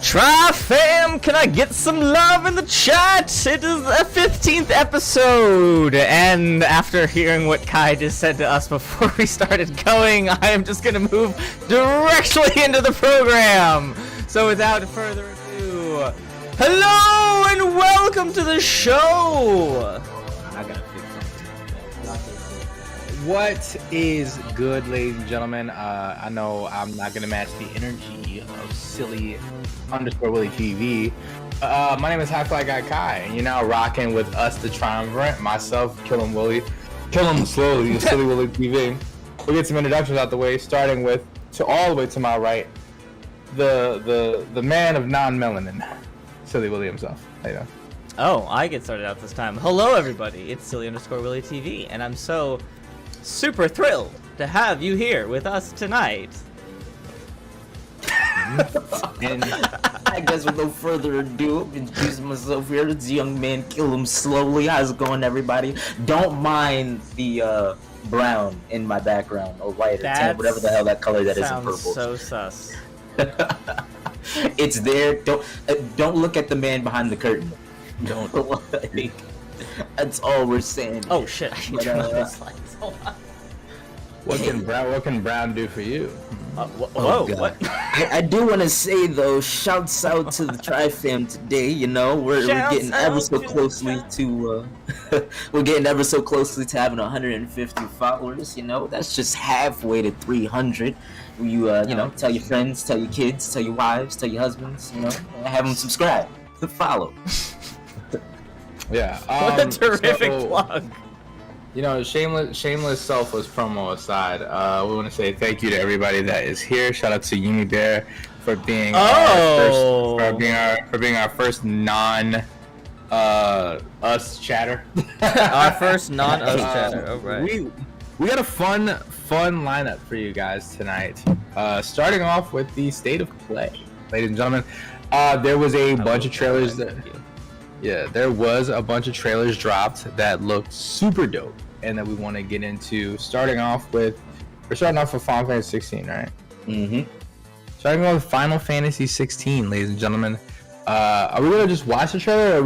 Try fam, can I get some love in the chat? It is the 15th episode, and after hearing what Kai just said to us before we started going, I am just gonna move directly into the program. So without further ado, hello and welcome to the show. I gotta fix something. What is good, ladies and gentlemen? I know I'm not gonna match the energy of silly _Willie TV. My name is High Fly Guy Kai, and you're now rocking with us, the Triumvirate. Myself, Kill Him Slowly, Silly Willie TV. We'll get some introductions out the way, starting with, all the way to my right, the man of non-melanin, Silly Willie himself. How you doing? Oh, I get started out this time. Hello everybody, it's Silly _Willie TV, and I'm so super thrilled to have you here with us tonight. And I guess with no further ado, I'm introducing myself here. It's young man, Kill Him Slowly. How's it going, everybody? Don't mind the brown in my background, or white, or tan, whatever the hell that color that is in purple. So sus. It's there. Don't look at the man behind the curtain. Don't. Like, that's all we're saying. Oh shit! I can turn on those lights. Hold on. What can brown do for you? Whoa, God. what? I do want to say though, shouts out to the Tri Fam today. You know, we're getting ever so closely to we're getting ever so closely to having 150 followers. You know, that's just halfway to 300. You know, tell your friends, tell your kids, tell your wives, tell your husbands. You know, have them subscribe, follow. Yeah. What a terrific plug. You know, shameless, selfless promo aside, we want to say thank you to everybody that is here. Shout out to Yumi Bear for being our first non us chatter. Our first non-us chatter. Oh, right. We got a fun lineup for you guys tonight. Starting off with the state of play, ladies and gentlemen. There was a bunch of trailers there was a bunch of trailers dropped that looked super dope and that we want to get into. We're starting off with Final Fantasy 16, right? Mm-hmm. Starting off with Final Fantasy 16, ladies and gentlemen. Are we gonna just watch the trailer, or are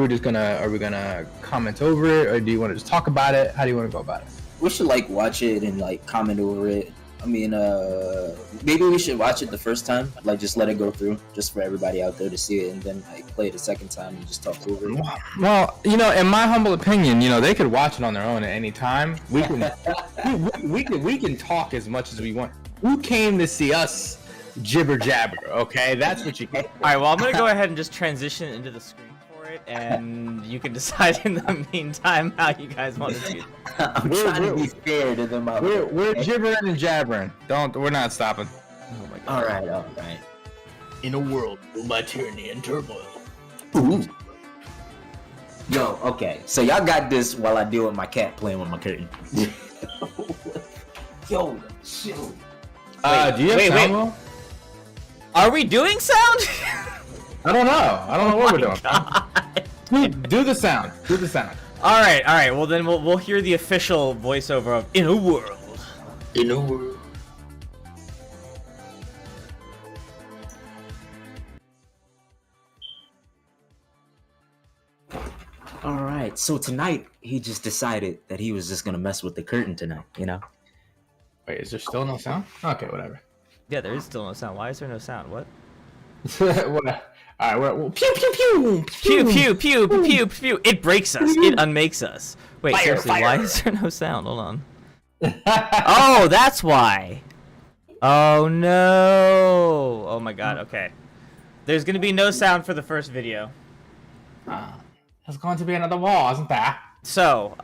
we gonna comment over it, or do you want to just talk about it? How do you want to go about it? We should like watch it and like comment over it. I mean, maybe we should watch it the first time, like just let it go through, just for everybody out there to see it, and then like play it a second time and just talk over it. Well, you know, in my humble opinion, you know, they could watch it on their own at any time. We can we can talk as much as we want. Who came to see us jibber jabber? Okay, that's what you get. All right, well, I'm gonna go ahead and just transition into the screen for it, and you can decide in the meantime how you guys want to do it. I'm trying to be fair to them. We're gibbering and jabbering. We're not stopping. Oh my God. All right. In a world ruled by tyranny and turmoil. Ooh. Yo, okay. So y'all got this while I deal with my cat playing with my curtain. Yo, chill. Do you have sound? Will? Are we doing sound? I don't know what we're doing. Do the sound. All right. Well, then we'll hear the official voiceover of "In a World." In a world. All right. So tonight he just decided that he was just gonna mess with the curtain tonight. You know. Wait, is there still no sound? Okay, whatever. Yeah, there is still no sound. Why is there no sound? What? What? All right, well, pew pew pew Pew pew pew pew pew. It breaks us. It unmakes us. Wait, Fire, seriously, fire. why is there no sound? Hold on. Oh, that's why. Oh no. Oh my God. Okay. There's gonna be no sound for the first video. There's going to be another war, isn't there? So,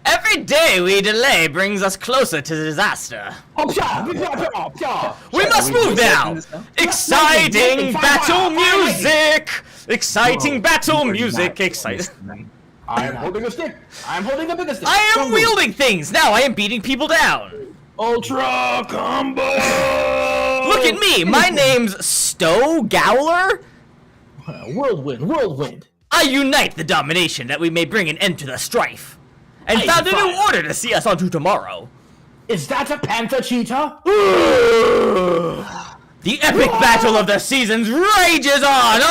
every day we delay brings us closer to disaster. We must move now! Exciting battle music! Exciting battle music! Exciting. I am holding a stick. I am holding the biggest stick. I am wielding things! Now I am beating people down! Ultra combo! Look at me! My name's Stowe Gowler! Whirlwind. I unite the domination that we may bring an end to the strife. And found a new order to see us on to tomorrow. Is that a panther cheetah? The epic battle of the seasons rages on!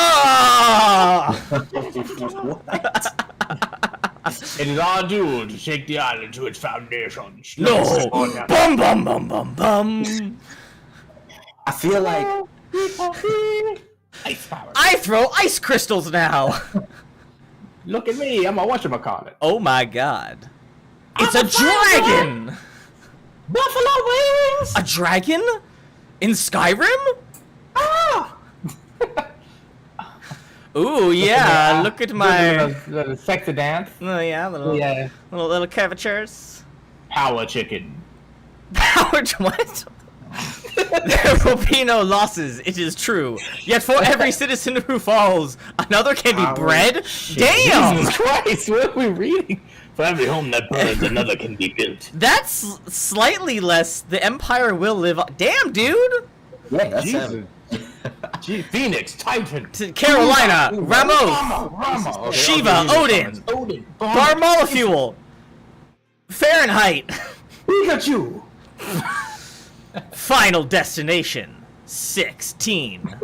It is our duty to take the island to its foundations. No! Bum bum bum bum bum! I feel like Ice power. I throw ice crystals now! Look at me, I'm a whatchamacallit. Oh my God. It's a dragon! Buffalo wings! A dragon? In Skyrim? Ah! Ooh, yeah, look at my... The sexy dance. Oh, yeah, little curvatures. Power chicken. Howard, what? There will be no losses, it is true. Yet for every citizen who falls, another can be bred? Damn! Jesus Christ, what are we reading? For every home that burns, another can be built. That's slightly less. The Empire will live on. Damn, dude! yeah, that's Jesus. Gee, Phoenix, Titan, Carolina, Ramos, Rama, okay, Shiva, Odin, Bar Molecule, Fahrenheit, Pikachu. Final Destination 16.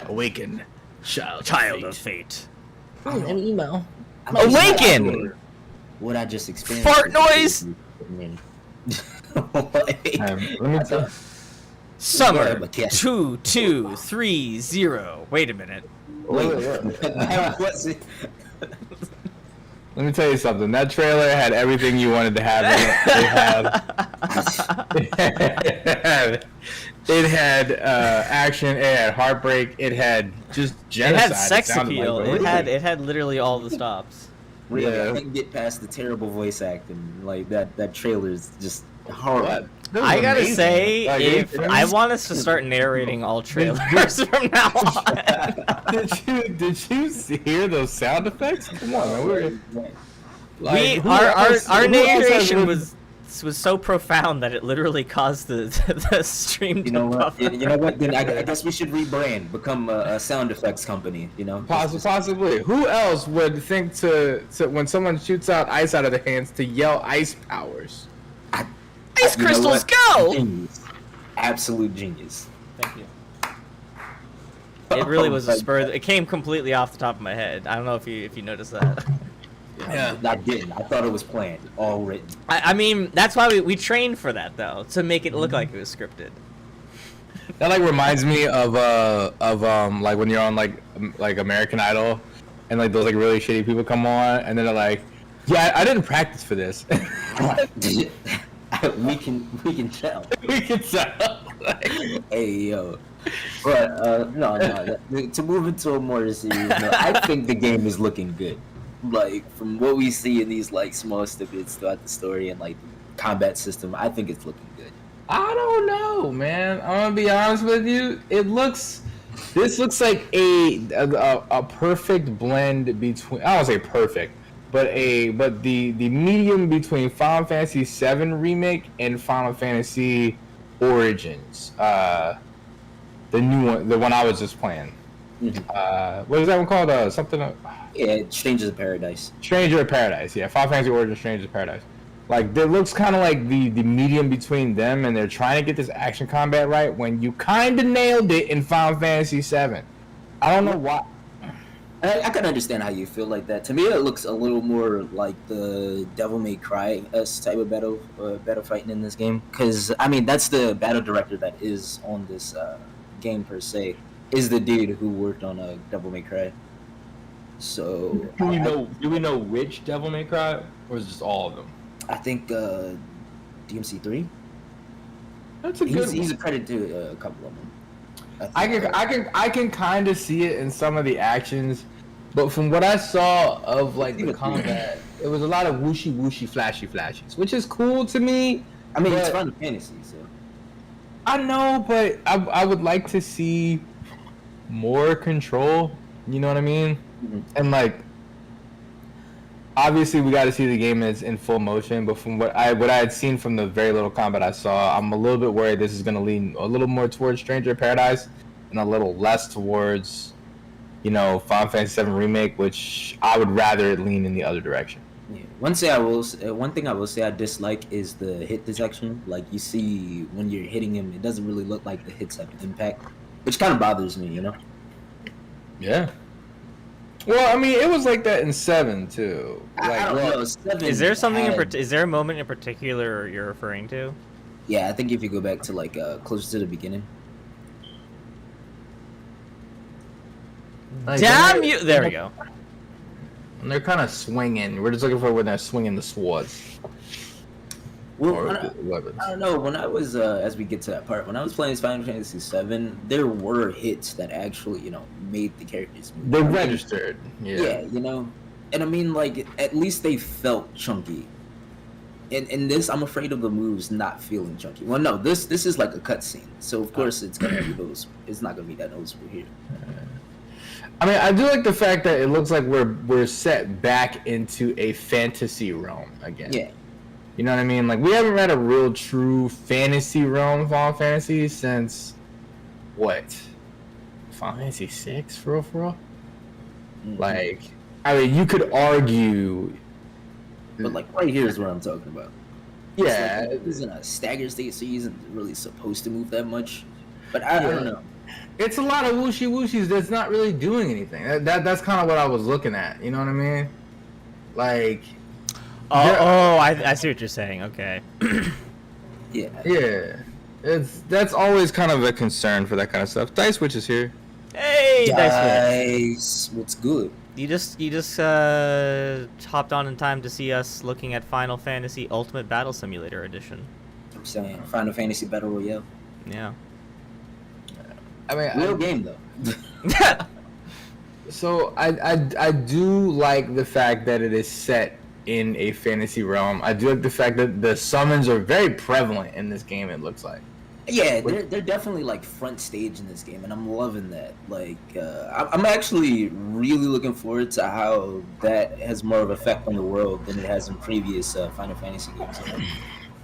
Awaken, Child of Fate. An email. Awaken! What I just experienced. Fart noise! I mean, Let me tell. Summer but yeah. 2230. Wait a minute. Wait, that wasn't. Let me tell you something. That trailer had everything you wanted to have in it. It had action. It had heartbreak. It had just It genocide. had sex sounded appeal. like, It had literally all the stops. Really, Yeah. I couldn't get past the terrible voice acting. Like that trailer is just horrible. What? That was I gotta amazing. say, Like, if it- I want us to start narrating all trailers from now on. did you hear those sound effects? Come on, man. Who Our else has narration written- was so profound that it literally caused the stream to You know what? buffer. You know what? Then I guess we should rebrand, become a sound effects company. You know, Possibly. Who else would think to when someone shoots out ice out of their hands to yell ice powers? Ice You know crystals, what? go! Genius. Absolute genius. Thank you. It really was a spur. It came completely off the top of my head. I don't know if you noticed that. Yeah. I didn't. I thought it was planned, all written. I mean, that's why we trained for that though, to make it look like it was scripted. That like reminds me of like when you're on like American Idol, and like those like really shitty people come on, and then they're like, "Yeah, I didn't practice for this." we can tell. We can tell. Hey yo. But no. To move into a more serious note, I think the game is looking good. Like from what we see in these like small snippets throughout the story and like combat system, I think it's looking good. I don't know, man. I'm gonna be honest with you. This looks like a perfect blend between. I don't say perfect, but the medium between Final Fantasy VII Remake and Final Fantasy Origins. The new one, the one I was just playing. Mm-hmm. What is that one called? Something. Yeah, Strangers of Paradise. Stranger of Paradise. Yeah, Final Fantasy Origins, Stranger of Paradise. Like, it looks kind of like the medium between them, and they're trying to get this action combat right when you kind of nailed it in Final Fantasy VII. I don't know why. I can understand how you feel like that. To me, it looks a little more like the Devil May Cry type of battle fighting in this game. Because I mean, that's the battle director that is on this game per se. Is the dude who worked on Devil May Cry. So Do we know which Devil May Cry, or is it just all of them? I think DMC3. That's a good. He's accredited to a couple of them. I can kind of see it in some of the actions, but from what I saw of like the combat, it was a lot of whooshy flashes, which is cool to me. I mean, but it's Final Fantasy, so I know, but I would like to see more control. You know what I mean? Mm-hmm. And like, obviously, we got to see the game in full motion. But from what I had seen from the very little combat I saw, I'm a little bit worried this is going to lean a little more towards Stranger of Paradise and a little less towards, Final Fantasy VII Remake, which I would rather it lean in the other direction. yeah. One thing I will say I dislike is the hit detection. Like you see when you're hitting him, it doesn't really look like the hits have impact, which kind of bothers me. Yeah. Well, I mean, it was like that in 7 too. I don't know. 7 Is there something had- is there a moment in particular you're referring to? Yeah, I think if you go back to like closer to the beginning. Like, Damn you! There we go. And they're kind of swinging. We're just looking for when they're swinging the swords. Well, Or I weapons. don't know. When I was, as we get to that part, when I was playing Final Fantasy VII, there were hits that actually, made the characters move. They registered. Yeah. Yeah, and I mean, like, at least they felt chunky. In this, I'm afraid of the moves not feeling chunky. Well, no, this is like a cutscene, so of course it's gonna be those. It's not gonna be that noticeable here. I mean, I do like the fact that it looks like we're set back into a fantasy realm again. Yeah. You know what I mean? Like, we haven't read a real true fantasy realm Final Fantasy since what? Final Fantasy 6 for real? Mhm. Like, I mean, you could argue. But like right here is what I'm talking about. Yeah. It's like, he's in a staggered state, so he isn't really supposed to move that much. But I don't know. It's a lot of wooshies that's not really doing anything. That's kind of what I was looking at. You know what I mean? Like, I see what you're saying. Okay. Yeah. Yeah, that's always kind of a concern for that kind of stuff. Dice Witch is here. Hey, Dice Dice, what's good? Witch. You just hopped on in time to see us looking at Final Fantasy Ultimate Battle Simulator Edition. I'm saying Final Fantasy Battle Royale. Yeah. I mean, Real game though. So I do like the fact that it is set in a fantasy realm. I do like the fact that the summons are very prevalent in this game. It looks like. Yeah, they're definitely like front stage in this game, and I'm loving that. Like, I'm actually really looking forward to how that has more of effect on the world than it has in previous Final Fantasy games.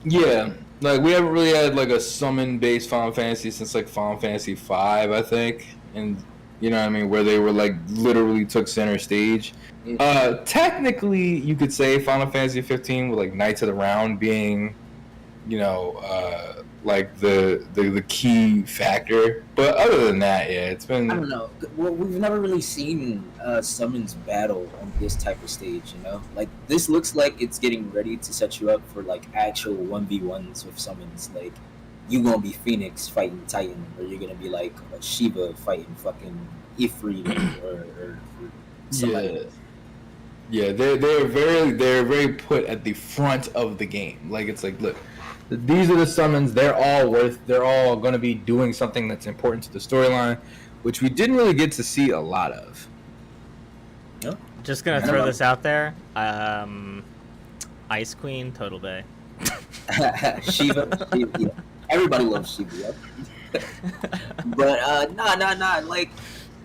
Yeah, like we haven't really had like a summon-based Final Fantasy since like Final Fantasy V, I think, and you know what I mean, where they were like literally took center stage. Technically, you could say Final Fantasy 15 with like Knights of the Round being, you know, like the key factor. But other than that, yeah, it's been. I don't know. Well, we've never really seen summons battle on this type of stage, you know. Like this looks like it's getting ready to set you up for like actual 1v1s with summons. Like you gonna be Phoenix fighting Titan, or you're gonna be like Shiva fighting fucking Ifrit or somebody. Yeah. Yeah, they're very put at the front of the game. Like it's like, look, these are the summons. They're all going to be doing something that's important to the storyline, which we didn't really get to see a lot of. No? Just gonna throw this out there. Ice Queen, Total Bay. Shiva, yeah. Everybody loves Shiva. Yeah. But nah. Like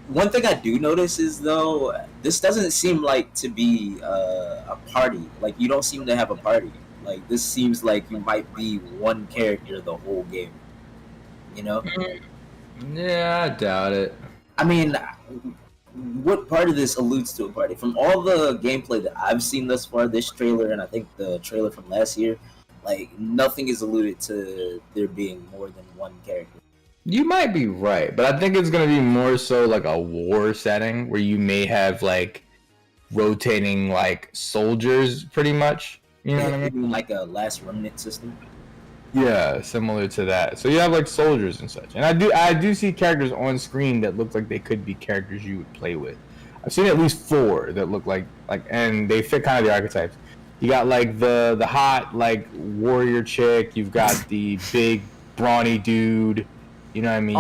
one thing I do notice is though, this doesn't seem like to be a party. Like you don't seem to have a party. Like this seems like you might be one character the whole game. You know? Yeah, I doubt it. I mean, what part of this alludes to a party? From all the gameplay that I've seen thus far, this trailer and I think the trailer from last year, like nothing is alluded to there being more than one character. You might be right, but I think it's going to be more so like a war setting where you may have like rotating like soldiers pretty much. You know what I mean? Like a last remnant system. Yeah, similar to that. So you have like soldiers and such. And I do see characters on screen that look like they could be characters you would play with. I've seen at least 4 that look like and they fit kind of the archetypes. You got like the hot like warrior chick, you've got the big brawny dude. You know what I mean?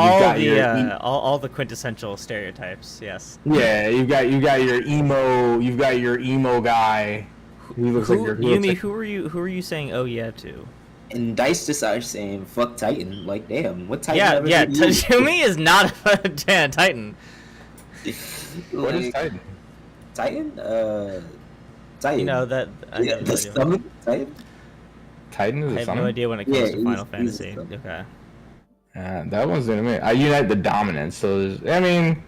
All the quintessential stereotypes. Yes. Yeah, you got your emo guy. Who looks like your Yumi, who are you saying oh yeah to? And Dice just started saying fuck Titan. Like damn, what Titan? Yeah. Yumi is not a Titan. What is Titan? Titan? Titan. You know that. The summon Titan. Titan is. I have no idea when it comes to Final Fantasy. Okay. That one's gonna be. I unite the dominance. So I mean,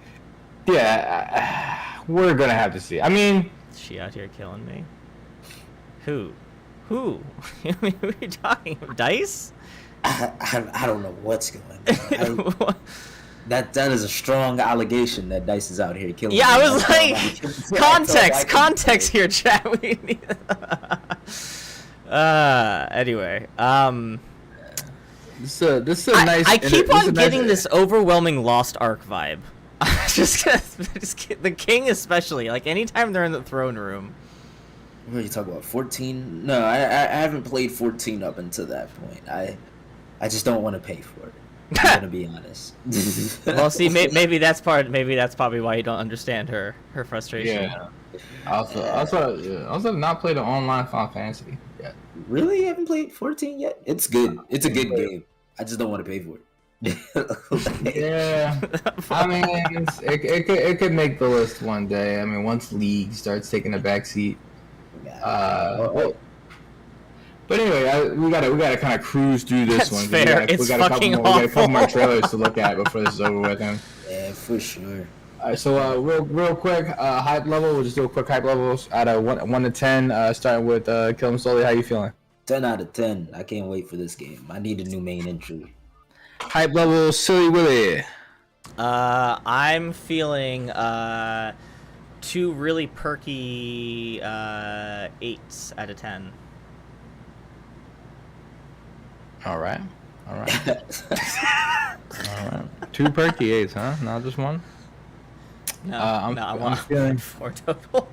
yeah, we're gonna have to see. I mean, is she out here killing me? Who? Who are you talking about? Dice? I don't know what's going on. That is a strong allegation that Dice is out here killing. Yeah, I was like, context here, chat. We need. Anyway, this is a nice. I keep on getting this overwhelming Lost Ark vibe. just the king especially. Like anytime they're in the throne room. What are you talking about? 14? No, I haven't played 14 up until that point. I just don't want to pay for it. I'm gonna be honest. Well, see, maybe that's probably why you don't understand her frustration. Yeah. Also, not played an online Final Fantasy yet. Really, you haven't played 14 yet? It's good. It's a good game. I just don't want to pay for it. Yeah, I mean, it could make the list one day. I mean, once League starts taking a backseat. But anyway, we gotta kind of cruise through this one. Fair. We got a couple more trailers to look at before this is over with. Yeah, for sure. All right, so real quick, hype level. We'll just do a quick hype levels out of 1 to 10. Starting with Kill 'Em Slowly. How you feeling? 10 out of 10. I can't wait for this game. I need a new main entry. Hype level, Silly Willy. I'm feeling 2 really perky 8s out of 10. All right. All right. 2 perky 8s, huh? Not just one? No, I'm I want feeling 4 total.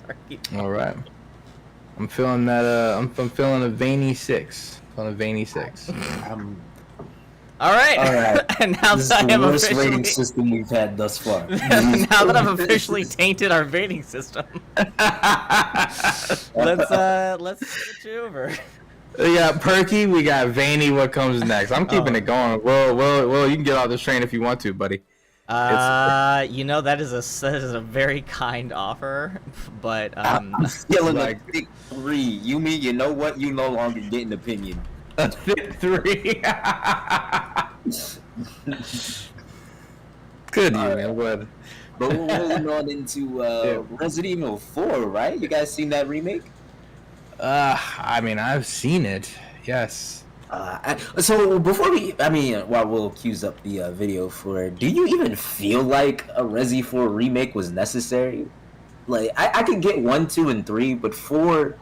Sorry. all right. I'm feeling that. I'm feeling a veiny 6. Feeling a veiny 6. All right. And now This is that I the have worst officially rating system we've had thus far. now that I've officially tainted our rating system, let's switch over. We got perky. We got veiny. What comes next? I'm keeping it going. Well, you can get off this train if you want to, buddy. You know, that is a very kind offer, but I'm feeling like- a thick 3. You know what? You no longer get an opinion. A thick 3. Good man. What? But we're rolling on into Resident Evil 4, right? You guys seen that remake? I mean, I've seen it. Yes. So before while Will cues up the video for it, do you even feel like a Resi 4 remake was necessary? Like, I could get 1, 2, and 3, but 4,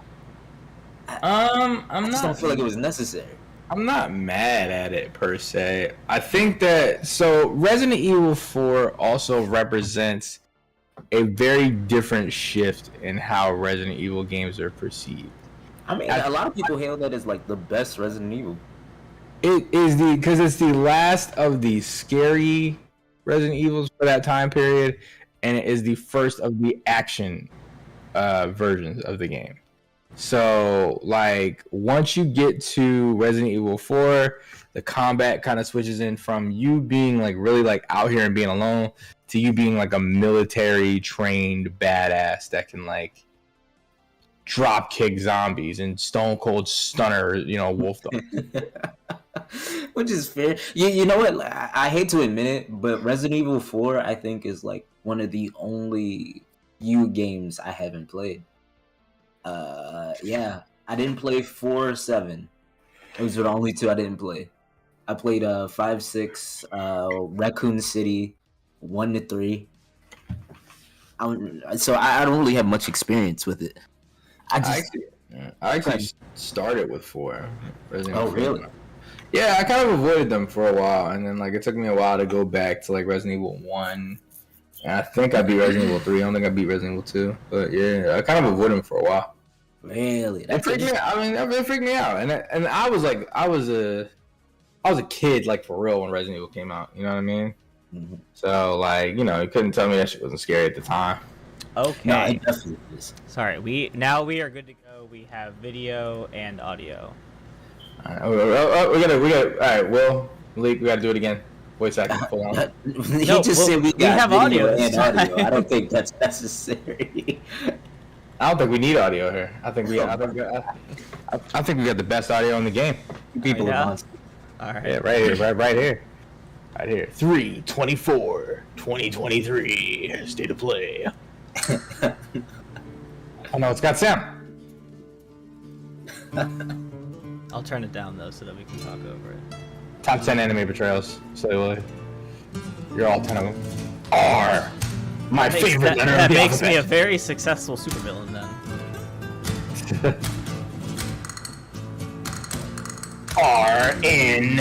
I just don't feel like it was necessary. I'm not mad at it per se. I think that Resident Evil 4 also represents a very different shift in how Resident Evil games are perceived. I mean, a lot of people hail that as like the best Resident Evil. It is because it's the last of the scary Resident Evils for that time period, and it is the first of the action versions of the game. So, like, once you get to Resident Evil 4, the combat kind of switches in from you being like really like out here and being alone to you being like a military trained badass that can like drop kick zombies and stone cold stunner, wolf dog. Which is fair. You know what? I hate to admit it, but Resident Evil 4, I think, is like one of the only few games I haven't played. Yeah, I didn't play 4 or 7. Those were the only 2 I didn't play. I played 5, 6, Raccoon City, 1 to 3. So I don't really have much experience with it. I actually started with 4. Resident Evil 4. Really? Yeah, I kind of avoided them for a while, and then like it took me a while to go back to like Resident Evil 1. And I think I beat Resident Evil 3. I don't think I beat Resident Evil 2. But yeah, I kind of avoided them for a while. Really? It freaked me out. I mean, it freaked me out. And I was a kid, like, for real when Resident Evil came out. You know what I mean? Mm-hmm. So, like, you couldn't tell me that shit wasn't scary at the time. Okay. No, it definitely is. Sorry, we are good to go. We have video and audio. All right, we gotta. All right, Will, Malik, we gotta do it again. Wait a second. Hold on. He just said we have video audio. and audio. I don't think that's necessary. I don't think we need audio here. I think we got the best audio in the game. People yeah? are monsters. All right. Yeah, right here, right here. Right here. 3/24/2023. State of play. Oh no, it's got sound. I'll turn it down though so that we can talk over it. Top 10 anime betrayals. So you're all 10 of them. R. My favorite letter That of the makes me a alphabet. very successful supervillain then. R-N.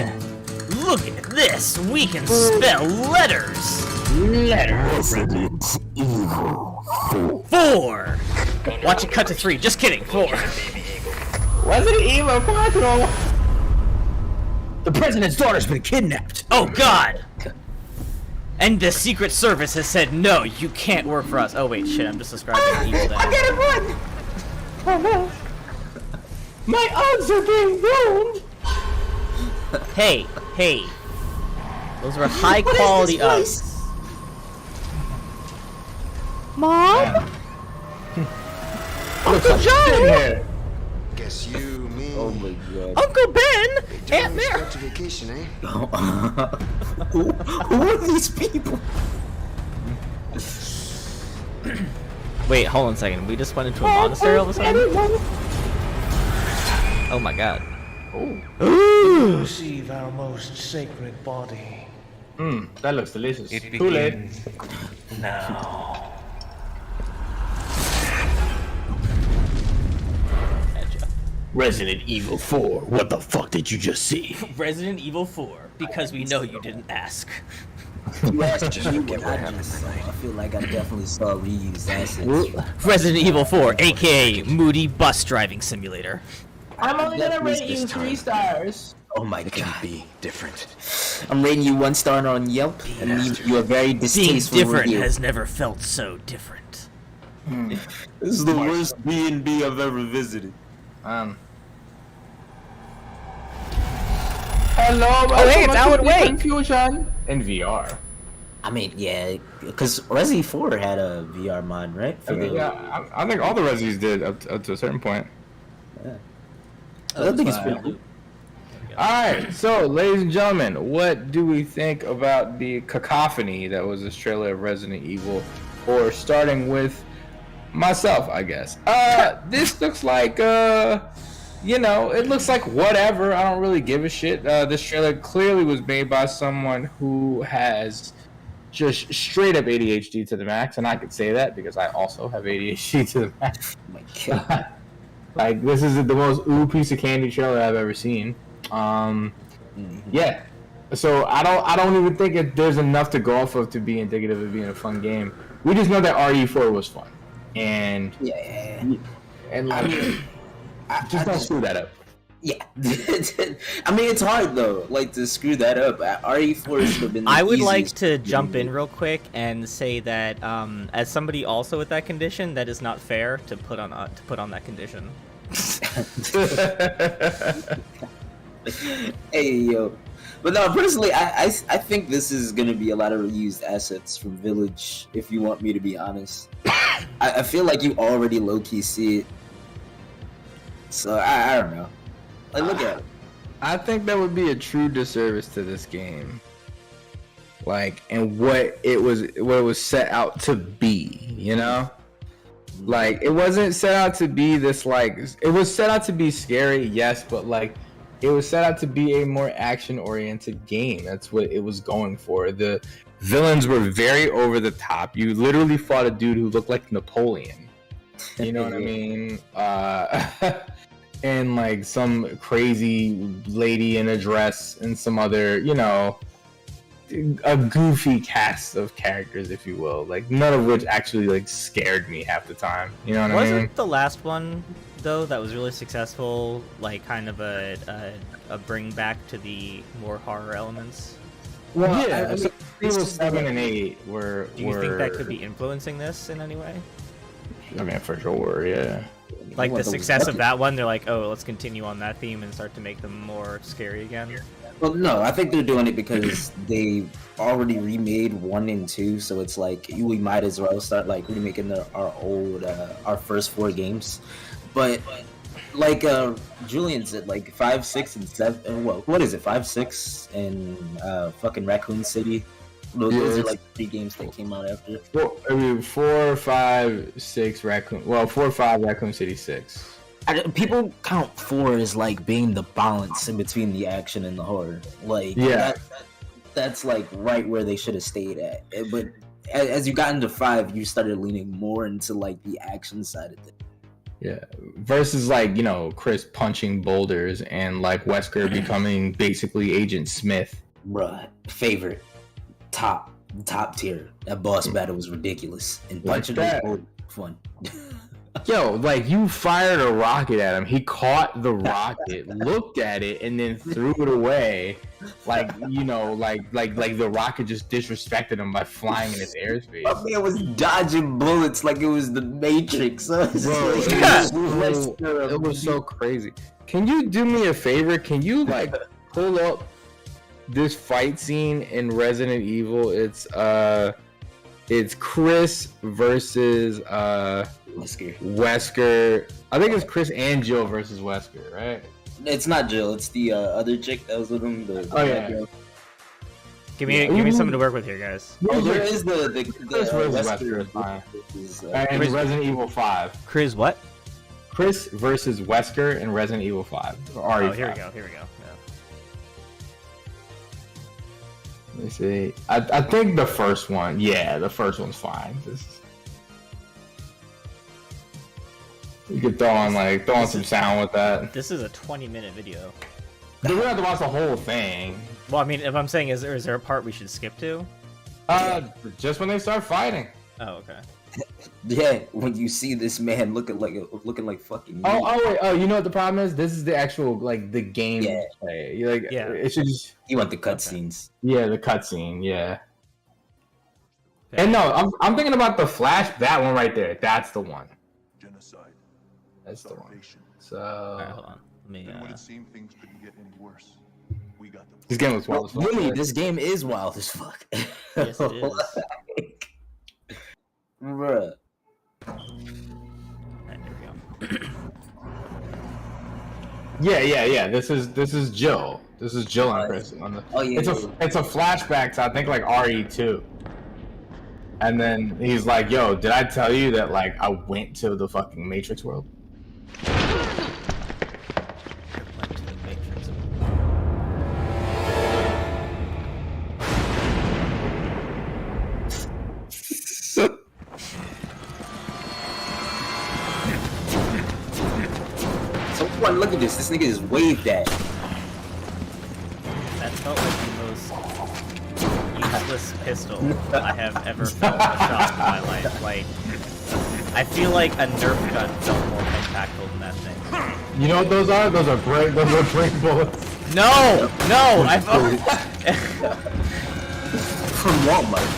Look at this! We can spell letters! Resident Evil 4. 4! Watch it cut to 3. Just kidding. 4. Resident Evil 4. The president's daughter's been kidnapped. Oh god! And the Secret Service has said, no, you can't work for us. Oh wait, shit, I'm just describing Evil Dead. I gotta run. Oh no. My odds are being ruined. Hey. Those are high quality odds. Mom? Uncle John! Guess you, me. Oh my god. Uncle Ben! Aunt Mary! Go to vacation, eh? Who are these people? Wait, hold on a second. We just went into a monastery all of a sudden? Oh my god. Receive our most sacred body. That looks delicious. It Too late. begins now. Resident Evil 4. What the fuck did you just see? Resident Evil 4, because we know you didn't ask. You asked me what I just saw. I feel like I definitely saw reused assets. Resident Evil 4, aka Moody Bus Driving Simulator. I'm only gonna rate you 3 stars. Oh my It can god. be different. I'm rating you 1 star on Yelp, and you are very Being distasteful different review. has never felt so different. This is the worst B&B I've ever visited. Hello, Oh, hey, it's Alan Wake! Confusion in VR. I mean, yeah, because Resi 4 had a VR mod, right? I mean, yeah, I think all the Resis did up to a certain point. I think it's pretty cool. Alright, so ladies and gentlemen, what do we think about the cacophony that was this trailer of Resident Evil 4, starting with myself, I guess. This looks like, you know, it looks like whatever. I don't really give a shit. This trailer clearly was made by someone who has just straight up ADHD to the max, and I could say that because I also have ADHD to the max. Oh my god. Like, this is the most ooh piece of candy trailer I've ever seen. Yeah. So I don't even think there's enough to go off of to be indicative of being a fun game. We just know that RE4 was fun, and Yeah. and like, just don't screw that up. Yeah. I mean, it's hard though, like to screw that up. RE4 should have been. The I would like easiest to to jump do. in real quick and say that as somebody also with that condition, that is not fair to put on that condition. Hey yo, but no, personally, I think this is gonna be a lot of reused assets from Village. If you want me to be honest, I feel like you already low key see it. So I don't know. Like, look at it. I think that would be a true disservice to this game. Like, and what it was set out to be, you know? Like, it wasn't set out to be this, like, it was set out to be scary, yes, but like, it was set out to be a more action-oriented game. That's what it was going for. The villains were very over the top. You literally fought a dude who looked like Napoleon. You know what I mean? And like some crazy lady in a dress and some other, you know, a goofy cast of characters, if you will. Like, none of which actually like scared me half the time. You know what I mean? Wasn't the last one though that was really successful, like kind of a bring back to the more horror elements? Well, Yeah, I mean, Evil 7 and 8 were. Do you think that could be influencing this in any way? I mean, for sure, yeah. Like What, the success of that one, they're like, oh, let's continue on that theme and start to make them more scary again. Well, no, I think they're doing it because they already remade 1 and 2, so it's like we might as well start like remaking our first 4 games. But like Julian said, like 5, 6, and 7. Well, what is it? 5, 6, and fucking Raccoon City. Those are like 3 games that came out after. 4, 5, 6 Raccoon. Well, 4, 5 Raccoon City 6. People count 4 as like being the balance in between the action and the horror. Like, Yeah. that's like right where they should have stayed at. But as you got into 5, you started leaning more into like the action side of things. Yeah. Versus like, you know, Chris punching boulders and like Wesker becoming basically Agent Smith. Bruh, favorite, top tier. That boss battle was ridiculous, and Like punching that. was fun. Yo, like, you fired a rocket at him. He caught the rocket, looked at it, and then threw it away. Like, you know, like the rocket just disrespected him by flying in his airspace. My man was dodging bullets like it was the Matrix. Bro, it was so crazy. Can you do me a favor? Can you like pull up this fight scene in Resident Evil? It's Chris versus Wesker. I think it's Chris and Jill versus Wesker, right? It's not Jill. It's the other chick that was with him. The yeah. girl. Give me something to work with here, guys. Oh, there is the Chris versus Wesker Wesker is fine. is, And Resident Evil 5. Chris, what? Chris versus Wesker in Resident Evil 5. Or Oh, RE5. here we go. Yeah. Let me see. I think the first one. Yeah, the first one's fine. You could throw on some sound with that. This is a 20-minute video. We don't have to watch the whole thing. Well, I mean, if I'm saying, is there a part we should skip to? Just when they start fighting. Oh, okay. Yeah, when you see this man looking like fucking. Wait. Oh, you know what the problem is? This is the actual the game. Yeah. Play. Yeah. It should just. You want the cutscenes? Yeah, the cutscene. Yeah. Okay. And no, I'm thinking about the Flash. That one right there. That's the one. Genocide. That's the one. So. Alright, hold on. Let me. When it seemed things couldn't get any worse, we got them. This game was wild as fuck. Really, this game is wild as fuck. Yes, it is. Bruh. Alright, there we go. Yeah. This is Jill. This is Jill and Chris. It's a flashback to I think RE2. And then he's like, "Yo, did I tell you that I went to the fucking Matrix world?" Went to the Matrix. So what? Look at this. This nigga is waved at. That felt like the most useless pistol I have ever felt a shot in my life. I feel like a Nerf gun felt more impactful than that thing. You know what those are? Those are break bullets. No! I've From Walmart.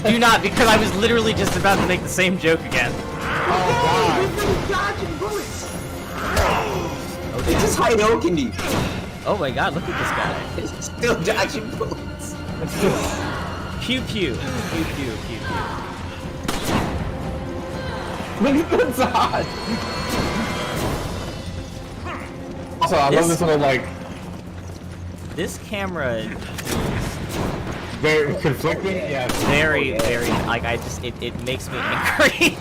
do not, because I was literally just about to make the same joke again. Oh, dodging bullets. It's just Hidokini. Oh my god, look at this guy. It's still dodging bullets. Pew pew. Pew pew, pew pew. Look at the dodge. Also, I love this little This camera is very conflicting. Yeah. very, it makes me angry.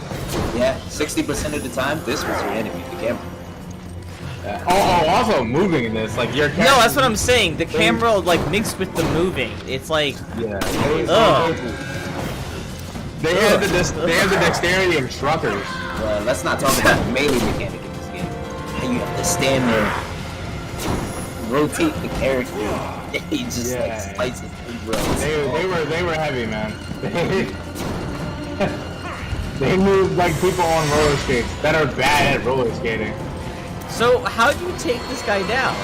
Yeah, 60% of the time, this was your enemy, the camera. Also moving in this, your camera. No, that's what I'm saying. The camera, mixed with the moving. It's like, Yeah. ugh. They have the dexterity of truckers. Let's not talk about the melee mechanic in this game. How you have to stand there, rotate the character. He just slices through rows. They were heavy, man. They move like people on roller skates that are bad at roller skating. So, how do you take this guy down?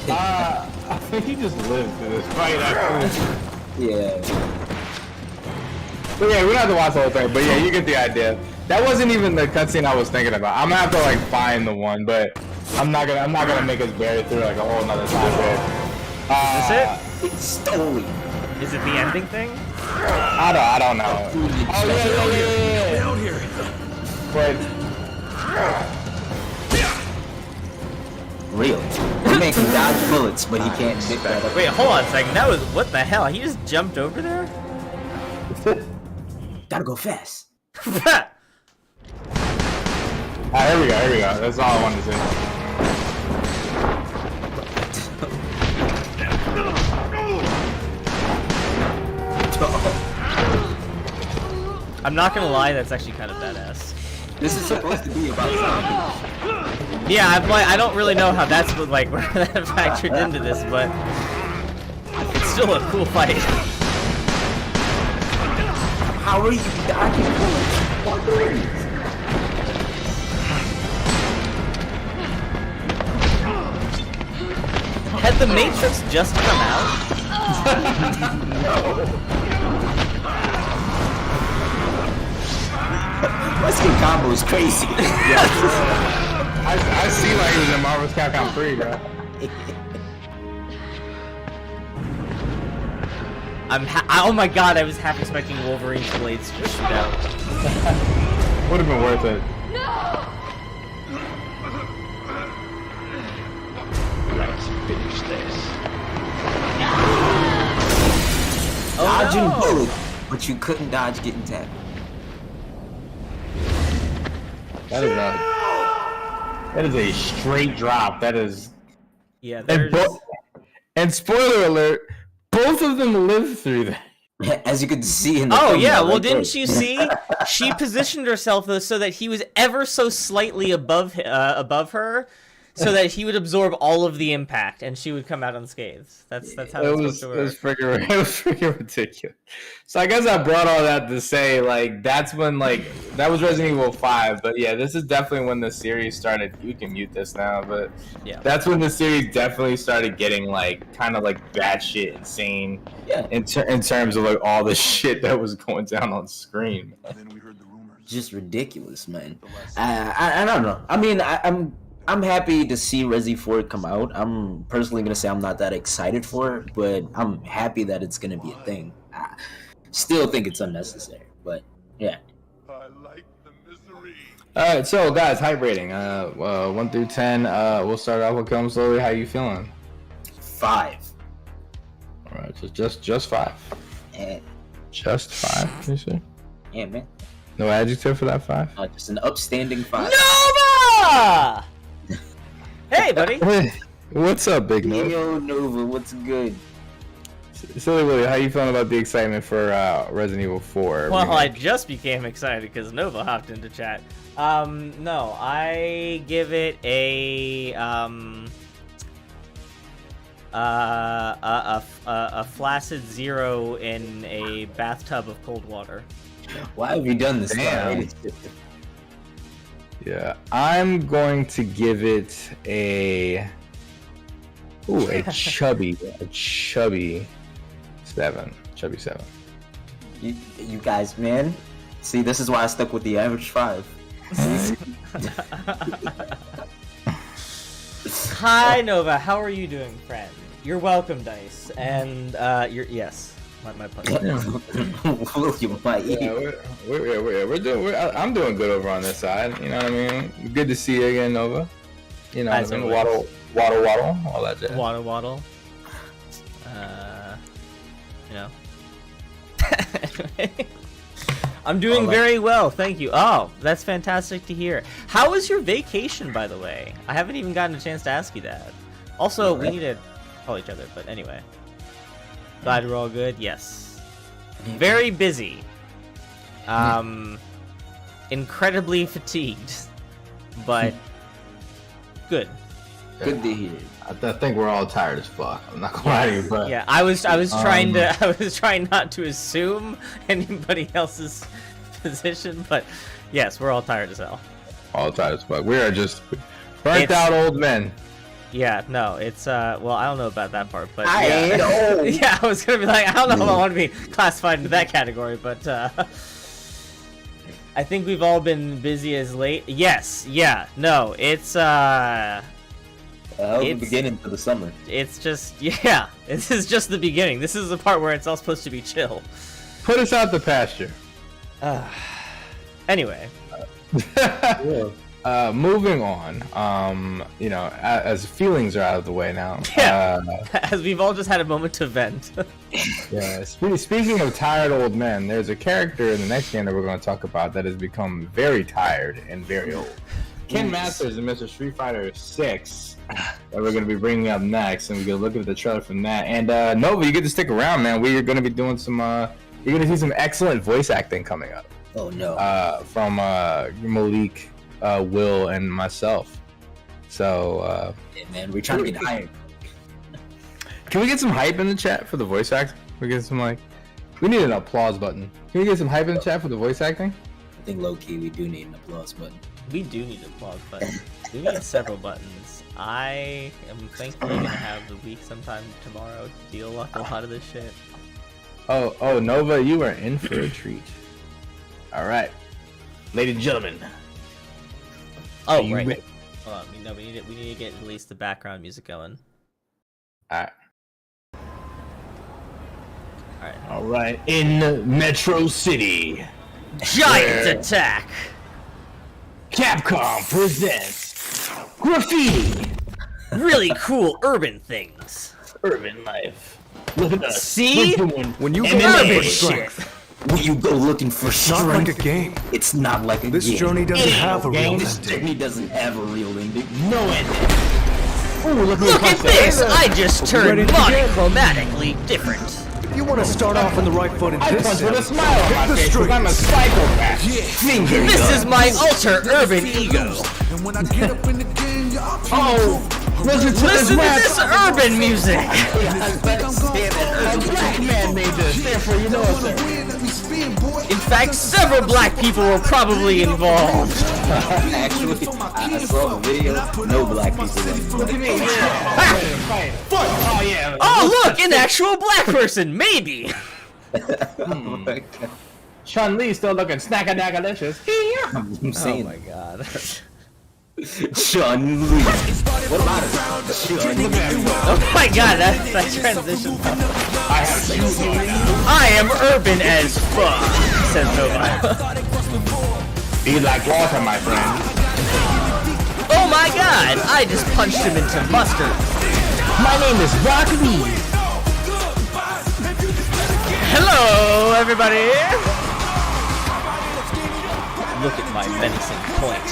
I think he just lived through this fight, actually. Yeah. But yeah, we don't have to watch the whole thing, but yeah, you get the idea. That wasn't even the cutscene I was thinking about. I'm gonna have to find the one, but I'm not gonna make us bury through a whole nother time period. Is this it? It's stolen. Is it the ending thing? I don't know. Oh yeah. Out here. Wait. Real. This man can dodge bullets, but he can't dip that up. Wait, hold on a second. That was, what the hell? He just jumped over there? Gotta go fast. Here we go. That's all I wanted to say. I'm not gonna lie, that's actually kind of badass. This is supposed to be about zombies. Yeah, I don't really know how that's where that factored into this, but it's still a cool fight. How are you dodging bullets? Had the Matrix just come out? Western combo is crazy. I see he was in Marvel's Capcom 3, bro. Oh my god, I was half expecting Wolverine's blades to shoot out. Would have been worth it. Let's finish this. Dodging no. bullets, but you couldn't dodge getting tapped. That is a straight drop. That is. Yeah, And, there's... And spoiler alert, both of them lived through that. As you can see in the Oh thumbnail yeah, well right there. didn't you see? She positioned herself though so that he was ever so slightly above her, so that he would absorb all of the impact and she would come out unscathed. That's how it's supposed to work. It was freaking ridiculous. So I guess I brought all that to say, like, that's when, like, that was Resident Evil 5, but yeah, this is definitely when the series started. You can mute this now, but Yeah. that's when the series definitely started getting, like, kind of like batshit insane. Yeah. In terms of like all the shit that was going down on screen. And then we heard the rumors. Just ridiculous, man. I don't know. I mean, I'm happy to see Resi 4 come out. I'm personally gonna say I'm not that excited for it, but I'm happy that it's gonna be a thing. I still think it's unnecessary, but yeah. I like the misery. All right, so guys, hype rating, 1 through 10. We'll start off with Come Slowly. How you feeling? 5. All right, just 5. And Just 5. Can you see? yeah, man. No adjective for that 5. Just an upstanding 5. Nova! Hey, buddy. What's up, Big Nose? Yo, Nova, what's good? Silly Willy, how you feeling about the excitement for Resident Evil 4? Well, I just became excited because Nova hopped into chat. No, I give it a flaccid 0 in a bathtub of cold water. Why have you done this? Damn. Yeah, I'm going to give it a chubby 7. Chubby 7. You guys, man. See, this is why I stuck with the average 5. Hi, Nova. How are you doing, friend? You're welcome, Dice. And yes, my pleasure. William, my Yeah, I'm doing good over on this side. You know what I mean? Good to see you again, Nova. You know what I mean? Waddle, all that jazz. Waddle. You know. Anyway. I'm doing very well, thank you. Oh, that's fantastic to hear. How was your vacation, by the way? I haven't even gotten a chance to ask you that. Also, we need to call each other, but anyway. Glad we're all good. Yes. Very busy. Incredibly fatigued, but good. Good to hear. I think we're all tired as fuck. I'm not gonna lie to you, but Yeah, I was trying not to assume anybody else's position, but yes, we're all tired as hell. all tired as fuck. We are just burnt out old men. Yeah, no, it's well, I don't know about that part, but I ain't old. yeah, I was gonna be like, I don't know if I want to be classified into that category, but I think we've all been busy as late. Yes, yeah, no, it's The beginning to the summer. It's just, yeah, this is just the beginning. This is the part where it's all supposed to be chill. Put us out the pasture. Anyway. Moving on. You know, as feelings are out of the way now. Yeah. As we've all just had a moment to vent. Yeah. Speaking of tired old men, there's a character in the next game that we're going to talk about that has become very tired and very old. Ken Masters and Mr. Street Fighter 6 that we're going to be bringing up next, and we're going to look at the trailer from that. And Nova, you get to stick around, man. We're going to be doing some. You're going to see some excellent voice acting coming up. Oh no. From Malik, Will, and myself. So. Yeah, man, we're trying to get hired. Can we get some hype in the chat for the voice acting? We get some we need an applause button. Can we get some hype in the chat for the voice acting? I think low key we do need an applause button. We do need a applause button. We need several buttons. I am thankfully going to have the week sometime tomorrow to deal with a lot of this shit. Oh, Nova, you are in for a treat. All right, ladies and gentlemen. Oh, you right. ready? Hold on. No, we need to get at least the background music going. All All right. All right. In Metro City, Giant attack! Capcom presents graffiti, Really cool urban things. urban life. Look at us. See? When you go MMA looking for shit. strength, When you go looking for it's not like strength, a game. it's not like a This game. journey doesn't have a real This ending. journey doesn't have a real ending. No ending. Look at this! I just turned monochromatically different. You want to start off on the right foot in I this punch with a sense. smile on my Hit the face 'cause I'm a streets. psychopath. This is my alter urban ego. Oh, listen to Listen to rap. this urban music. A black man made this. Therefore, you know it's there. In fact, several black people were probably involved. Actually, I saw a video. No black people in it. Look at me. Oh yeah. Oh, look, an actual black person, maybe. Chun Li still looking snack-a-dagalicious. I'm saying, Oh my god. Chun Li. What about it? Chun Li. Oh my god, that transition. I have shoes on. I am urban as fuck, says Nova. Be like water, my friend. Oh my god, I just punched him into mustard. My name is Rock Lee. Hello, everybody. Look at my menacing point.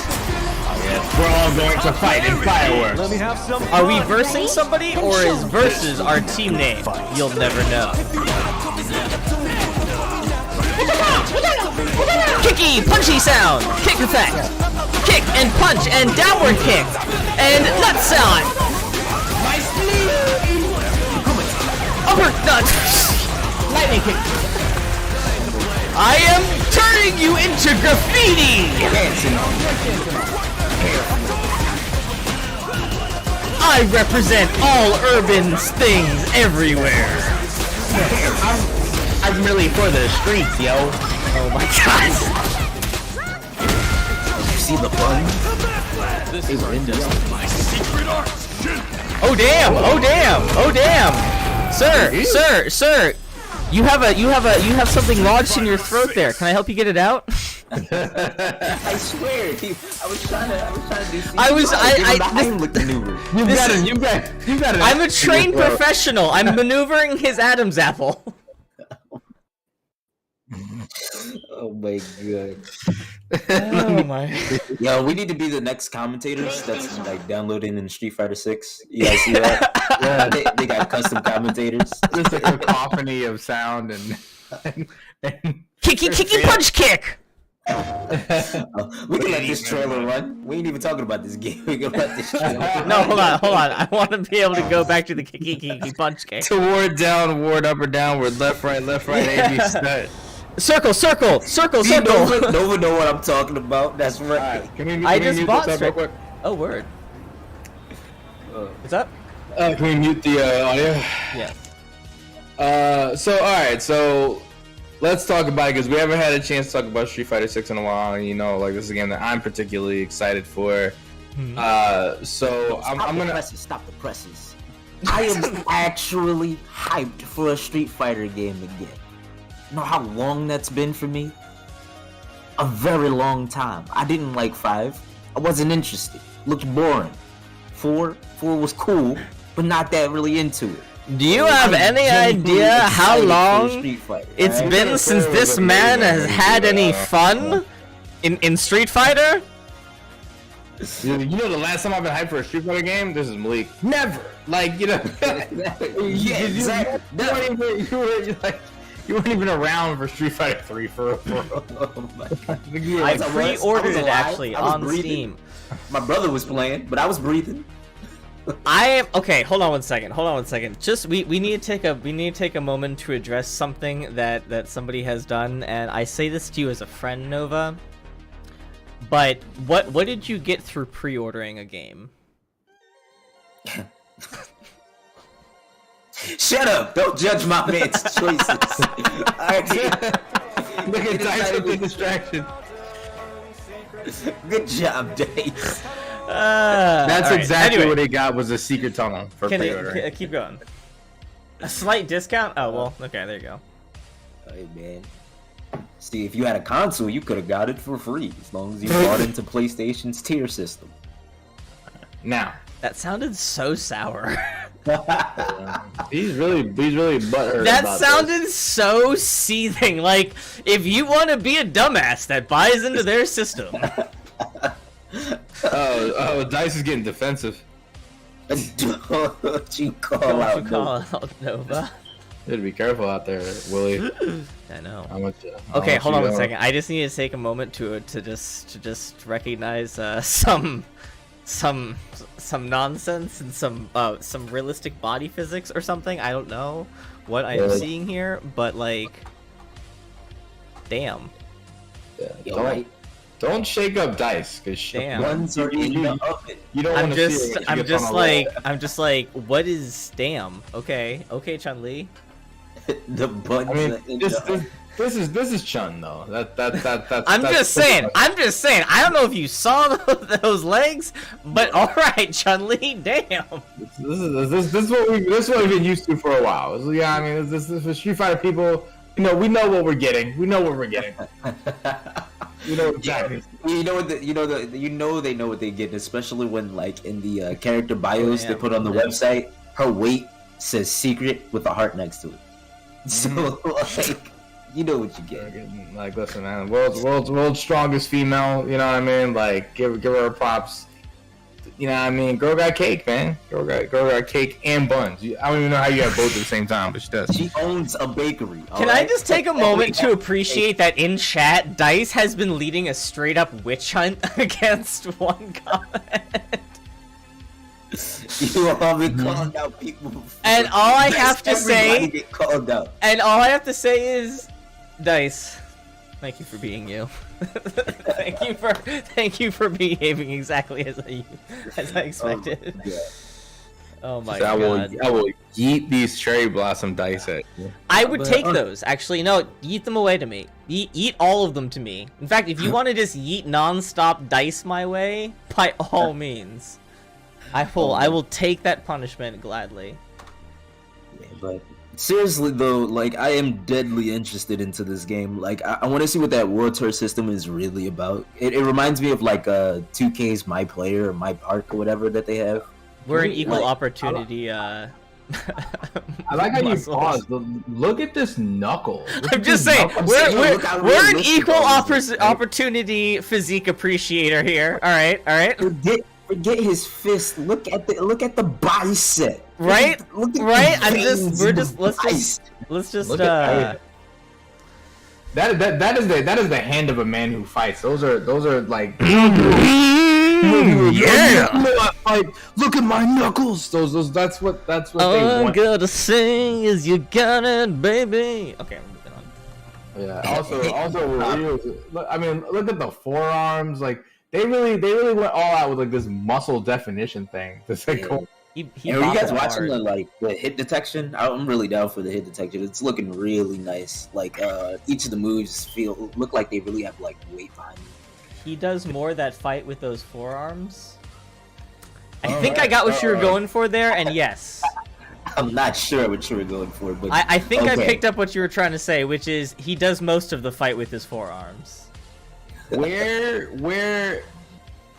We're all going to fight in fireworks. Let me have some. Are we versing somebody, or is versus our team name? You'll never know. Kicky, punchy sound, kick effect, kick and punch and downward kick, and nut sound. Uppercut, lightning kick. I am turning you into graffiti. I represent all urban things everywhere. I'm really for the streets, yo. Oh my god. You see the bun? Oh damn! Oh damn! Oh damn! Sir! You have something lodged in your throat there. Can I help you get it out? I swear, I was trying to do. You got it. I'm a trained professional. I'm maneuvering his Adam's apple. Oh my god. Oh my. Yo, we need to be the next commentators that's like downloading in Street Fighter 6. You guys see that? Yeah, they got custom commentators. Just a cacophony of sound and Kicky punch kick! We can let this trailer run. We ain't even talking about this game. We can let this trailer run. No, hold on. I want to be able to go back to the kicky punch kick. toward, down, ward, up or downward, left, right, A, B, set. Circle. Nova know what I'm talking about. That's right. Alright, can we I mute just this bought up real straight. quick? Oh word. What's up? Can we mute the audio? Yeah. So let's talk about it because we haven't had a chance to talk about Street Fighter 6 in a while, and this is a game that I'm particularly excited for. So I'm gonna Stop the presses. I am actually hyped for a Street Fighter game again. You know how long that's been for me? A very long time. I didn't like 5. I wasn't interested. Looked boring. 4 was cool, but not that really into it. Do you have any idea how long it's been since this man has had any fun in Street Fighter? You know the last time I've been hyped for a Street Fighter game? This is Malik. Never! Yeah, exactly. You weren't even around for Street Fighter 3 for Oh my God. I pre-ordered was it alive, actually I was on breathing. Steam. My brother was playing, but I was breathing. I am okay. Hold on one second. Just we need to take a moment to address something that somebody has done, and I say this to you as a friend, Nova. But what did you get through pre-ordering a game? Shut up! Don't judge my man's choices. Look at Dice with the distraction. Good job, Dice. That's alright, exactly anyway, what he got was a secret tunnel for Can pre-ordering. keep going. A slight discount? Oh well, okay, there you go. Hey man. See, if you had a console, you could have got it for free as long as you bought into PlayStation's tier system. Now, That sounded so sour. he's really butthurt. That about sounded so seething. Like, if you want to be a dumbass that buys into their system. this. Oh, Dice is getting defensive. Don't you call Don't out you call out Nova? You gotta be careful out there, Willie. I know. I want you. Okay, hold on one second. I just need to take a moment to just recognize some nonsense and some realistic body physics or something. I don't know what I am seeing here, but like, damn. Yeah, don't shake up Dice, cause Damn. Ones are in the oven. you don't I'm want to see it. I'm just like, what is damn? Okay, Chun-Li. The buns I mean, are in the oven. this is Chun though. That's. I'm just saying. I don't know if you saw those legs, but all right, Chun-Li. Damn. This is what we've been used to for a while. So, yeah, I mean, this for Street Fighter people. You know, we know what we're getting. We know what we're getting. You know exactly. You know they know what they get, especially when like in the character bios they put on the website, her weight says secret with a heart next to it. So like, you know what you get. Like, listen, man, world's strongest female. You know what I mean? Like, give her props. You know what I mean? Girl got cake, man. Girl got cake and buns. I don't even know how you have both at the same time, but she does. She owns a bakery. Can I just take a moment to appreciate that in chat, Dice has been leading a straight up witch hunt against one comment. You all been calling out people before. And all I have to say, get called out. and all I have to say is, Dice, thank you for being you. thank you for behaving exactly as I expected. Oh my god! I will yeet these cherry blossom dice at you. I would take those. Actually, no, yeet them away to me. Eat all of them to me. In fact, if you want to just yeet non-stop dice my way, by all means, I will take that punishment gladly. Yeah, but seriously though, like I am deadly interested into this game. Like I want to see what that world tour system is really about. It reminds me of like 2K's My Player or My Park or whatever that they have. We're an equal opportunity. I like how you pause. Look at this knuckle. I'm just saying, we're an equal opportunity physique appreciator here. All right. Forget his fist. Look at the bicep. Right? Look at right? Let's just that is the hand of a man who fights. Those are like yeah. Like, look at my knuckles. Those that's what they all want. I'm gonna sing is you got it, baby. Okay, I'm moving on. Yeah. Also, I mean, look at the forearms. Like they really went all out with like this muscle definition thing. This like, He are you guys watching watching the hit detection? I'm really down for the hit detection. It's looking really nice. Like each of the moves look like they really have like weight behind them. He does more that fight with those forearms. I think I got what you were going for there, and yes. I'm not sure what you were going for, but I think I picked up what you were trying to say, which is he does most of the fight with his forearms. Where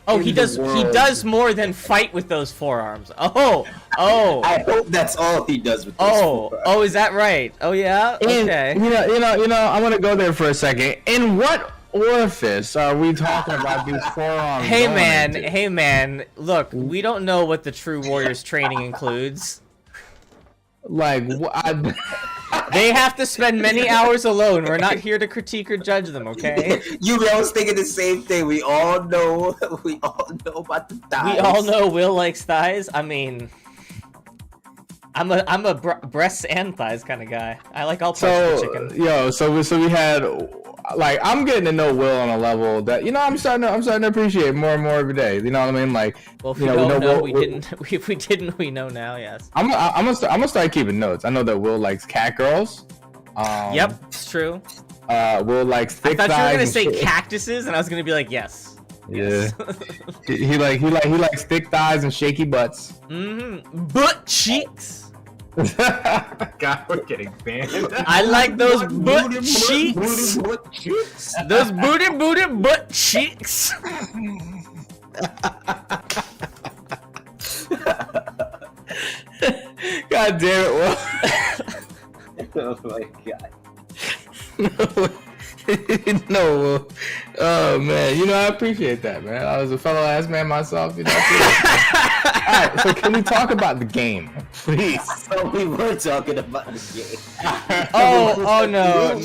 Oh, he does more than fight with those forearms. Oh. I hope that's all he does with those forearms. Oh, is that right? Oh yeah. Okay. You know, I want to go there for a second. In what orifice are we talking about these forearms? Hey man, look, we don't know what the true warrior's training includes. Like, they have to spend many hours alone. We're not here to critique or judge them, okay? I was thinking the same thing. We all know about the thighs. We all know Will likes thighs. I mean, I'm a breasts and thighs kind of guy. I like all parts of the chicken. So we had, like, I'm getting to know Will on a level that, you know, I'm starting to appreciate more and more every day. You know what I mean? Like, well, if we don't know, we didn't. If we didn't, we know now. Yes. I'm gonna start keeping notes. I know that Will likes cat girls. Yep, it's true. Will likes thick thighs. I thought you were gonna say cactuses, and I was gonna be like, yes. Yeah. he likes thick thighs and shaky butts. Mm-hmm. Butt cheeks. God, we're getting banned. I like those butt cheeks. Those booty butt cheeks. God damn it, Will. Oh my god. No. Oh man, I appreciate that, man. I was a fellow ass man myself, Alright, so can we talk about the game, please? So we were talking about the game. Oh no.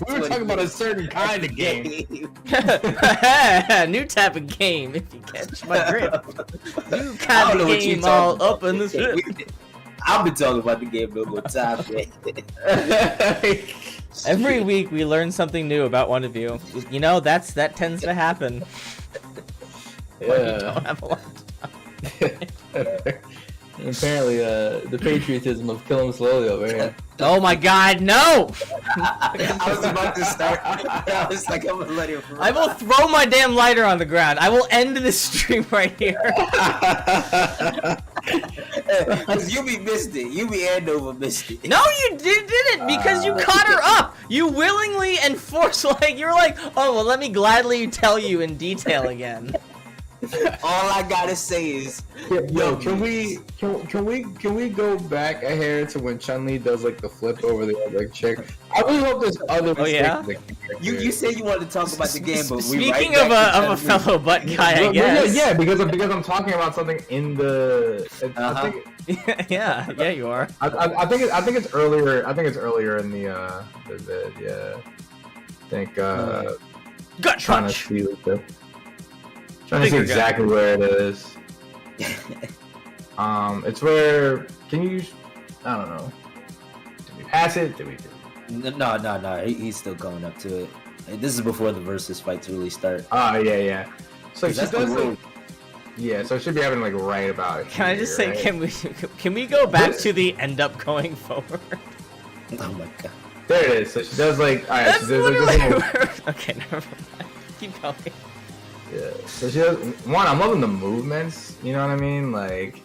We were talking about a certain kind of game. New type of game, if you catch my drift. New I kind don't know of what you're game all talking up in the shit. I've been talking about the game no more time, man. Every week we learn something new about one of you. That tends to happen. When you don't have a lot of time. Apparently, the patriotism of kill him slowly over here. Oh my god, no! I was about to start. I was like, I'm gonna let it run. I will throw my damn lighter on the ground. I will end this stream right here. Cause you be missed it. You be Andover missed it. No, you didn't, because you caught her up. You willingly and you were like, oh, well, let me gladly tell you in detail again. All I gotta say is, Yo, can we go back a hair to when Chun-Li does like the flip over the other chick? I really hope there's other mistakes. Yeah? in the character. you said you wanted to talk about the game, but we Speaking right of back to a Chun-Li. fellow butt guy, I Well, guess. yeah, because I'm talking about something in the. I think yeah, you are. I think it's earlier. I think it's earlier in the vid, yeah. I think Gut trying to punch. see trying to see Finger exactly where it is. It's where can you? I don't know. Did we pass it? Did we? No. He's still going up to it. And this is before the versus fights really start. Oh yeah. So she That's the does rule. like. Yeah, so it should be happening like right about. Can I just here, say, right? can we go back to the end up going forward? Oh my god. There it is. So she does like. All right. That's She does like literally this little, okay, never mind. Keep going. yeah. So she does. One, I'm loving the movements. You know what I mean? Like.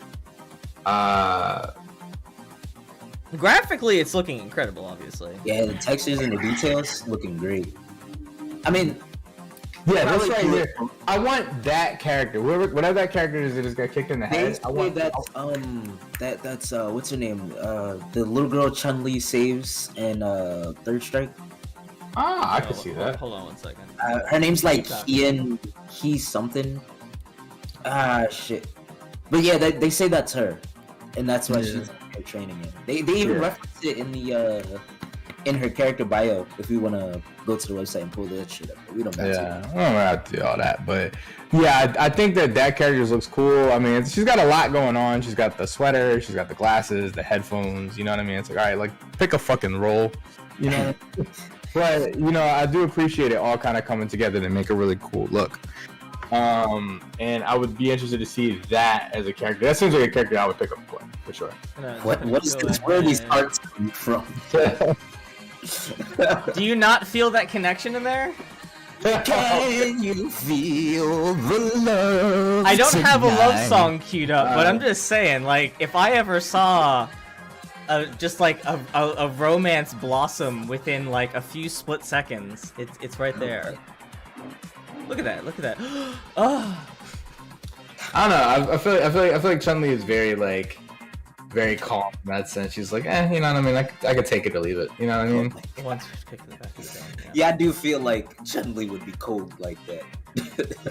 Graphically, it's looking incredible, obviously. Yeah, the textures and the details looking great. I mean, Yeah, that's probably right cool. here. I want that character. Whatever that character is that just got kicked in the They head. say I want that's what's her name? The little girl Chun-Li saves in Third Strike. Ah, I can see that. Hold on one second. Her name's like He something. Ah shit. But yeah, they say that's her, and that's why she's training it. They even reference it in the in her character bio. If we want to go to the website and pull that shit up, but we don't have Yeah, I don't have to do all that, but yeah, I think that character looks cool. I mean, she's got a lot going on. She's got the sweater, she's got the glasses, the headphones. You know what I mean? It's like, all right, like pick a fucking role. You know. But I do appreciate it all kind of coming together to make a really cool look. And I would be interested to see that as a character. That seems like a character I would pick up for sure. What is this? Where are these parts coming from? Do you not feel that connection in there? Can you feel the love? I don't have a love tonight? song queued up, but I'm just saying, like, if I ever saw just like a romance blossom within like a few split seconds, it's right there. Look at that! Look at that! Oh, I don't know. I feel like Chun-Li is very very calm in that sense. She's like, you know what I mean? I could take it or leave it. You know what I mean? once we pick the back of the dome, Yeah, I do feel like Chun-Li would be cold like that.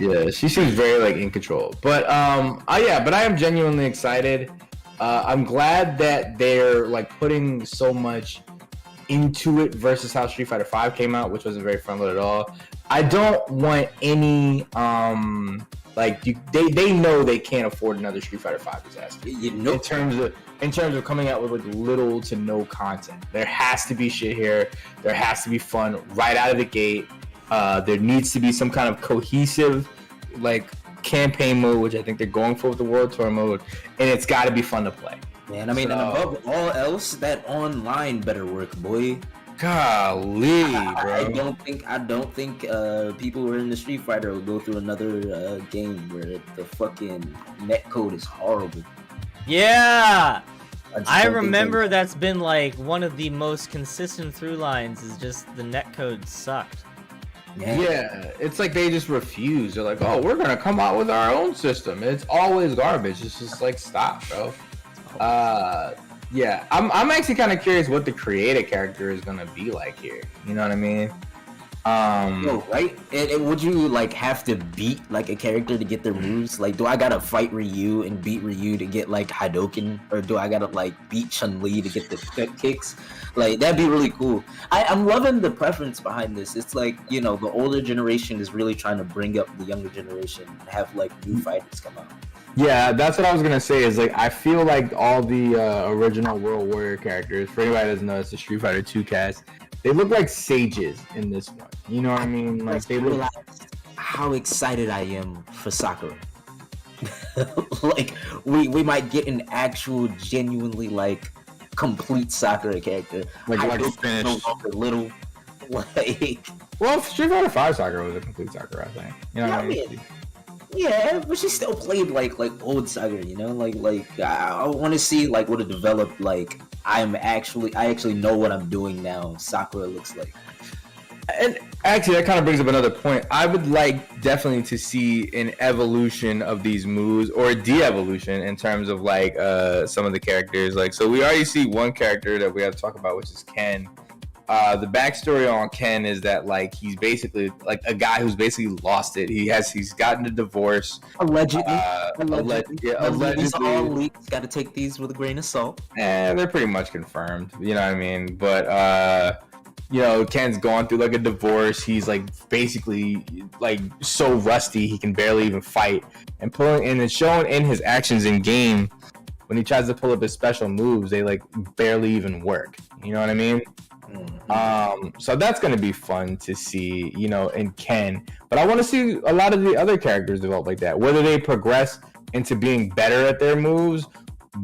Yeah, she seems very in control. But but I am genuinely excited. I'm glad that they're putting so much into it versus how Street Fighter V came out, which wasn't very friendly at all. I don't want any they know they can't afford another Street Fighter V disaster. You know, In terms of coming out with little to no content. There has to be shit here. There has to be fun right out of the gate. There needs to be some kind of cohesive campaign mode, which I think they're going for with the World Tour mode, and it's got to be fun to play. man. I mean, and above all else, that online better work, boy. Golly, I bro. don't think people who are in the Street Fighter will go through another game where the fucking netcode is horrible. yeah. just I don't think remember that's been one of the most consistent through lines is just the netcode sucked. Yeah, it's like they just refuse. They're like, oh, we're gonna come out with our own system. It's always garbage. It's just stop, bro. Yeah, I'm actually kind of curious what the creative character is gonna be like here. You know what I mean? Yo, right? And would you like have to beat like a character to get their moves? Like, do I gotta fight Ryu and beat Ryu to get like Hadouken, or do I gotta like beat Chun-Li to get the cut kicks? Like, that'd be really cool. I'm loving the preference behind this. It's like, you know, the older generation is really trying to bring up the younger generation and have like new fighters come out. Yeah, that's what I was gonna say. Is like I feel like all the original World Warrior characters. For anybody that doesn't know, it's the Street Fighter 2 cast. They look like sages in this one. You know what I mean? Like they look. How excited I am for Sakura. Like we might get an actual, genuinely like complete Sakura character. Like Hadouken no longer little. Like, well, Street Fighter 5 Sakura was a complete Sakura, I think. You know what I mean? Yeah, but she still played like old Sakura, you know? Like I want to see like what it developed. Like I actually know what I'm doing now. Sakura looks like. And actually, that kind of brings up another point. I would like definitely to see an evolution of these moves or a de-evolution in terms of like some of the characters. Like, so we already see one character that we have to talk about, which is Ken. The backstory on Ken is that like he's basically like a guy who's basically lost it. He's gotten a divorce. Allegedly. Allegedly. These are all leaks. Got to take these with a grain of salt. They're pretty much confirmed. You know what I mean? But you know, Ken's gone through like a divorce. He's like basically like so rusty he can barely even fight. And it's shown in his actions in game when he tries to pull up his special moves, they like barely even work. You know what I mean? So that's gonna be fun to see, you know, in Ken. But I want to see a lot of the other characters develop like that. Whether they progress into being better at their moves,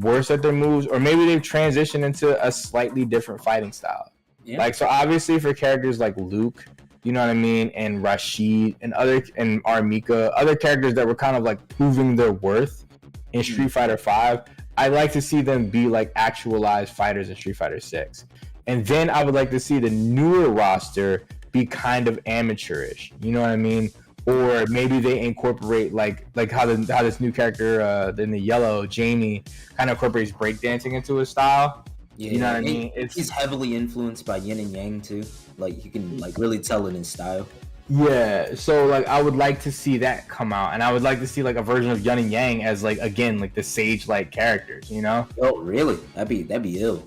worse at their moves, or maybe they've transitioned into a slightly different fighting style. Yeah. Like, so obviously for characters like Luke, you know what I mean, and Rashid and Armika, other characters that were kind of like proving their worth in Street Fighter 5, I'd like to see them be like actualized fighters in Street Fighter 6. And then I would like to see the newer roster be kind of amateurish. You know what I mean? Or maybe they incorporate like how this new character in the yellow, Jamie, kind of incorporates breakdancing into his style. Yeah, you know what I mean? He's heavily influenced by Yin and Yang too. Like you can like really tell in his style. Yeah, so like I would like to see that come out, and I would like to see like a version of Yin and Yang as like again like the sage-like characters. You know? Oh, really? That'd be ill.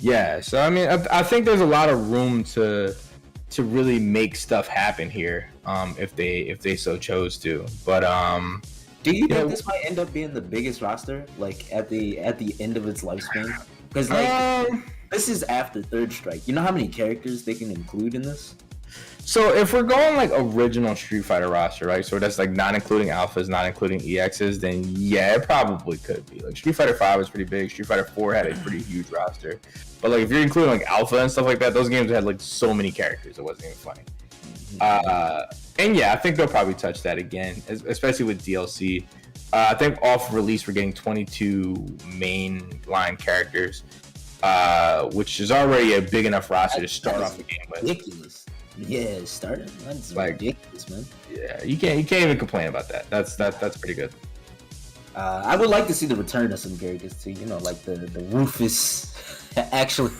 Yeah, so I mean, I think there's a lot of room to really make stuff happen here, if they so chose to. But do you think this might end up being the biggest roster, like at the end of its lifespan? Because like this is after Third Strike. You know how many characters they can include in this? So if we're going like original Street Fighter roster, right? So that's like not including alphas, not including EXs, then yeah, it probably could be. Like Street Fighter 5 was pretty big. Street Fighter 4 had a pretty huge roster. But like if you're including like alpha and stuff like that, those games had like so many characters, it wasn't even funny. And yeah, I think they'll probably touch that again, especially with DLC. I think off release we're getting 22 main line characters, which is already a big enough roster to start off the game with. Ridiculous. Yeah, started. That's like, ridiculous, man. Yeah, you can't even complain about that. That's pretty good. I would like to see the return of some characters too. You know, like the Rufus. Actually,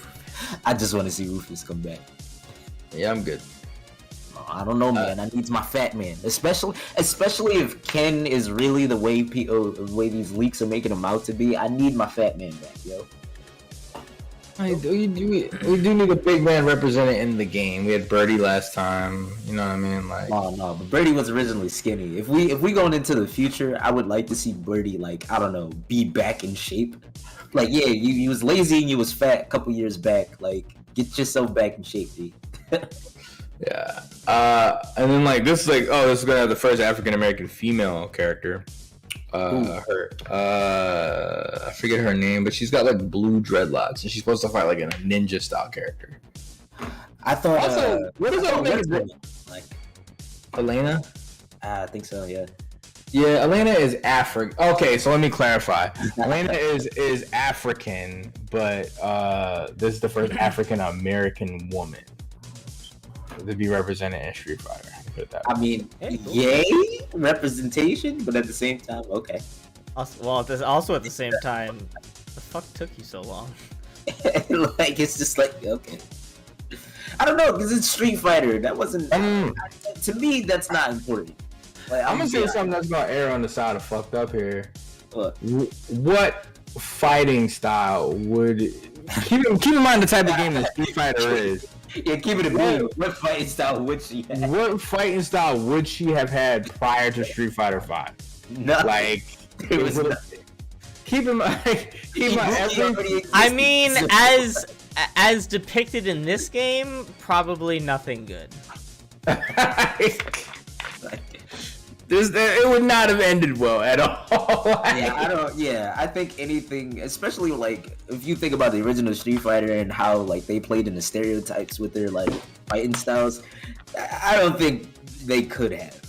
I just want to see Rufus come back. Yeah, I'm good. I don't know, man. I need my fat man, especially if Ken is really the way these leaks are making him out to be. I need my fat man back, yo. We do need a big man represented in the game. We had Birdie last time. You know what I mean? Like, no, but Birdie was originally skinny. If we going into the future, I would like to see Birdie, like, I don't know, be back in shape. Like, yeah, you was lazy and you was fat a couple years back. Like, get yourself back in shape, D. Yeah. And then like this is gonna have the first African American female character. I forget her name, but she's got like blue dreadlocks, and she's supposed to fight like in a ninja style character. I thought. Also, what is her name? Like Elena? I think so. Yeah. Yeah, Elena is African. Okay, so let me clarify. Elena is African, but this is the first African American woman to be represented in Street Fighter. I mean, yay, representation, but at the same time, okay. Also at the same time, The fuck took you so long? Like it's just like okay. I don't know because it's Street Fighter. That wasn't to me. That's not important. Like, I'm gonna say something that's gonna err on the side of fucked up here. What? What fighting style would keep in mind the type of game that Street Fighter is? Yeah, keep it a bean. What fighting style would she have? What fighting style would she have had prior to Street Fighter 5? Nothing. Like, It was nothing. keep in mind every. I mean, as depicted in this game, probably nothing good. It would not have ended well at all. I think anything, especially like if you think about the original Street Fighter and how like they played in the stereotypes with their like fighting styles, I don't think they could have.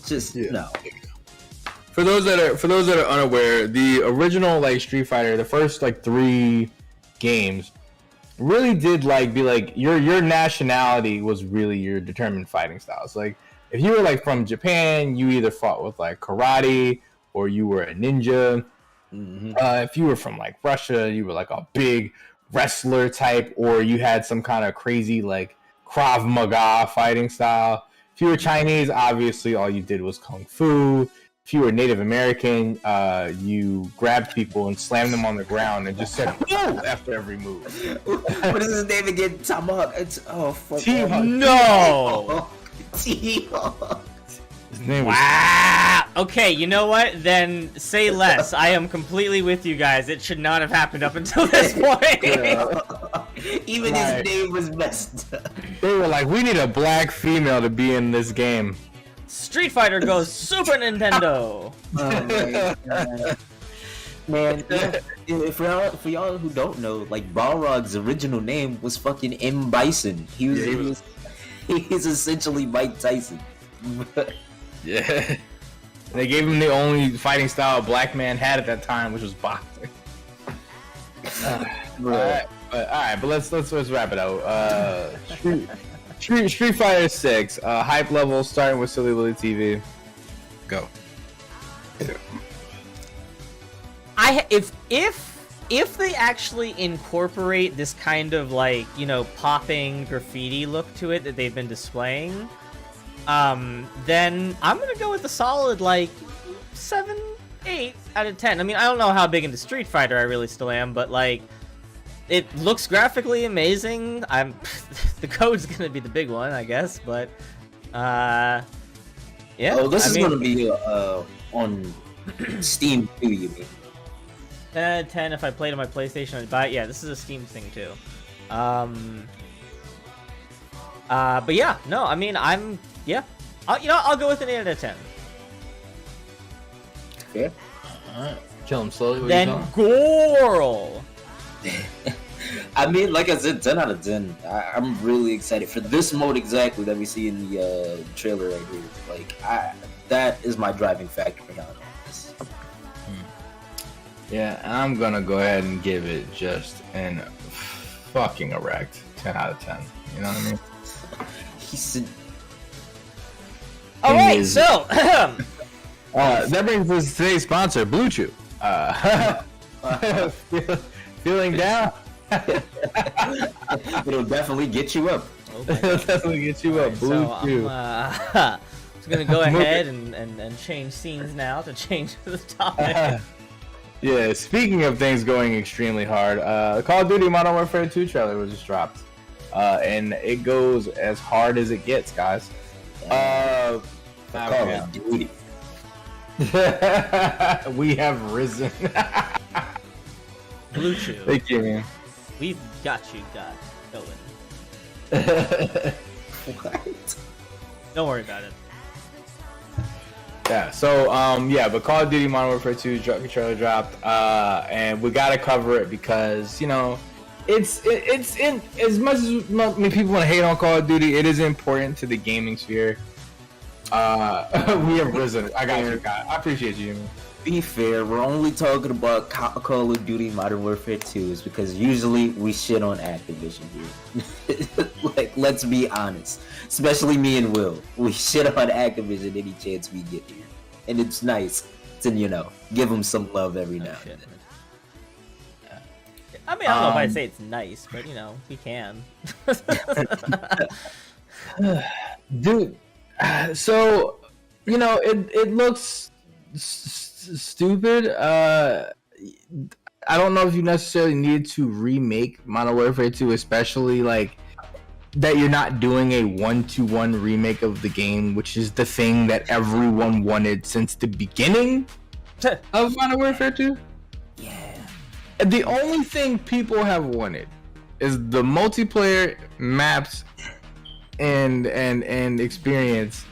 Just no. For those that are unaware, the original like Street Fighter, the first like 3 games, really did like be like your nationality was really your determined fighting styles. Like if you were like from Japan, you either fought with like karate or you were a ninja. Mm-hmm. If you were from like Russia, you were like a big wrestler type, or you had some kind of crazy like Krav Maga fighting style. If you were Chinese, obviously all you did was kung fu. If you were Native American, you grabbed people and slammed them on the ground and just said "whoa" after every move. What is his name again? Tomahawk. It's fuck. No. T-Hawk. His name was Wow. Okay, you know what? Then say less. I am completely with you guys. It should not have happened up until this point. Even his name was messed up. They were like, we need a black female to be in this game. Street Fighter goes Super Nintendo. Oh my God. Man, for y'all who don't know, like Balrog's original name was fucking M. Bison. He's essentially Mike Tyson. Yeah. They gave him the only fighting style a black man had at that time, which was boxing. Alright, but let's wrap it out. Street Fighter 6, hype level starting with Silly Willy TV. Go. If they actually incorporate this kind of like, you know, popping graffiti look to it that they've been displaying, then I'm gonna go with a solid like 7, 8 out of 10. I mean, I don't know how big into Street Fighter I really still am, but like, it looks graphically amazing. The code's gonna be the big one, I guess, but yeah. Oh, this is gonna be on Steam too, you mean? 10 out of 10 if I played on my PlayStation, I'd buy it. Yeah, this is a Steam thing too. But yeah, no, I mean, I'll go with an 8 out of 10. Yeah. Alright. Kill him slowly. Then Gorl. I mean, like I said, 10 out of 10. I'm really excited for this mode exactly that we see in the trailer right here. Like, that is my driving factor behind all this. Yeah, I'm gonna go ahead and give it just an fucking erect 10 out of 10. You know what I mean? He said. All right, so that brings us to today's sponsor, Blue Chew. Feeling down? It'll definitely get you up. It'll definitely get you up. Blue so Chew. I'm just gonna go ahead and change scenes now to change the topic. Yeah, speaking of things going extremely hard, Call of Duty Modern Warfare 2 trailer was just dropped. And it goes as hard as it gets, guys. Call of Duty. We have risen. Blue Chew. Thank you, man. We've got you going. What? Don't worry about it. Yeah, so but Call of Duty Modern Warfare 2 trailer dropped, and we gotta cover it because, you know, it's in as much as people want to hate on Call of Duty, it is important to the gaming sphere. We have risen. I got you, guy. I appreciate you. Be fair, we're only talking about Call of Duty Modern Warfare 2 is because usually we shit on Activision here. Like, let's be honest. Especially me and Will. We shit on Activision any chance we get here. And it's nice to, you know, give them some love every now and then. I mean, I don't know if I'd say it's nice, but you know, we can. Dude, so you know it looks stupid. I don't know if you necessarily need to remake Modern Warfare 2, especially like that you're not doing a 1-to-1 remake of the game, which is the thing that everyone wanted since the beginning of Modern Warfare 2. Yeah. The only thing people have wanted is the multiplayer maps and experience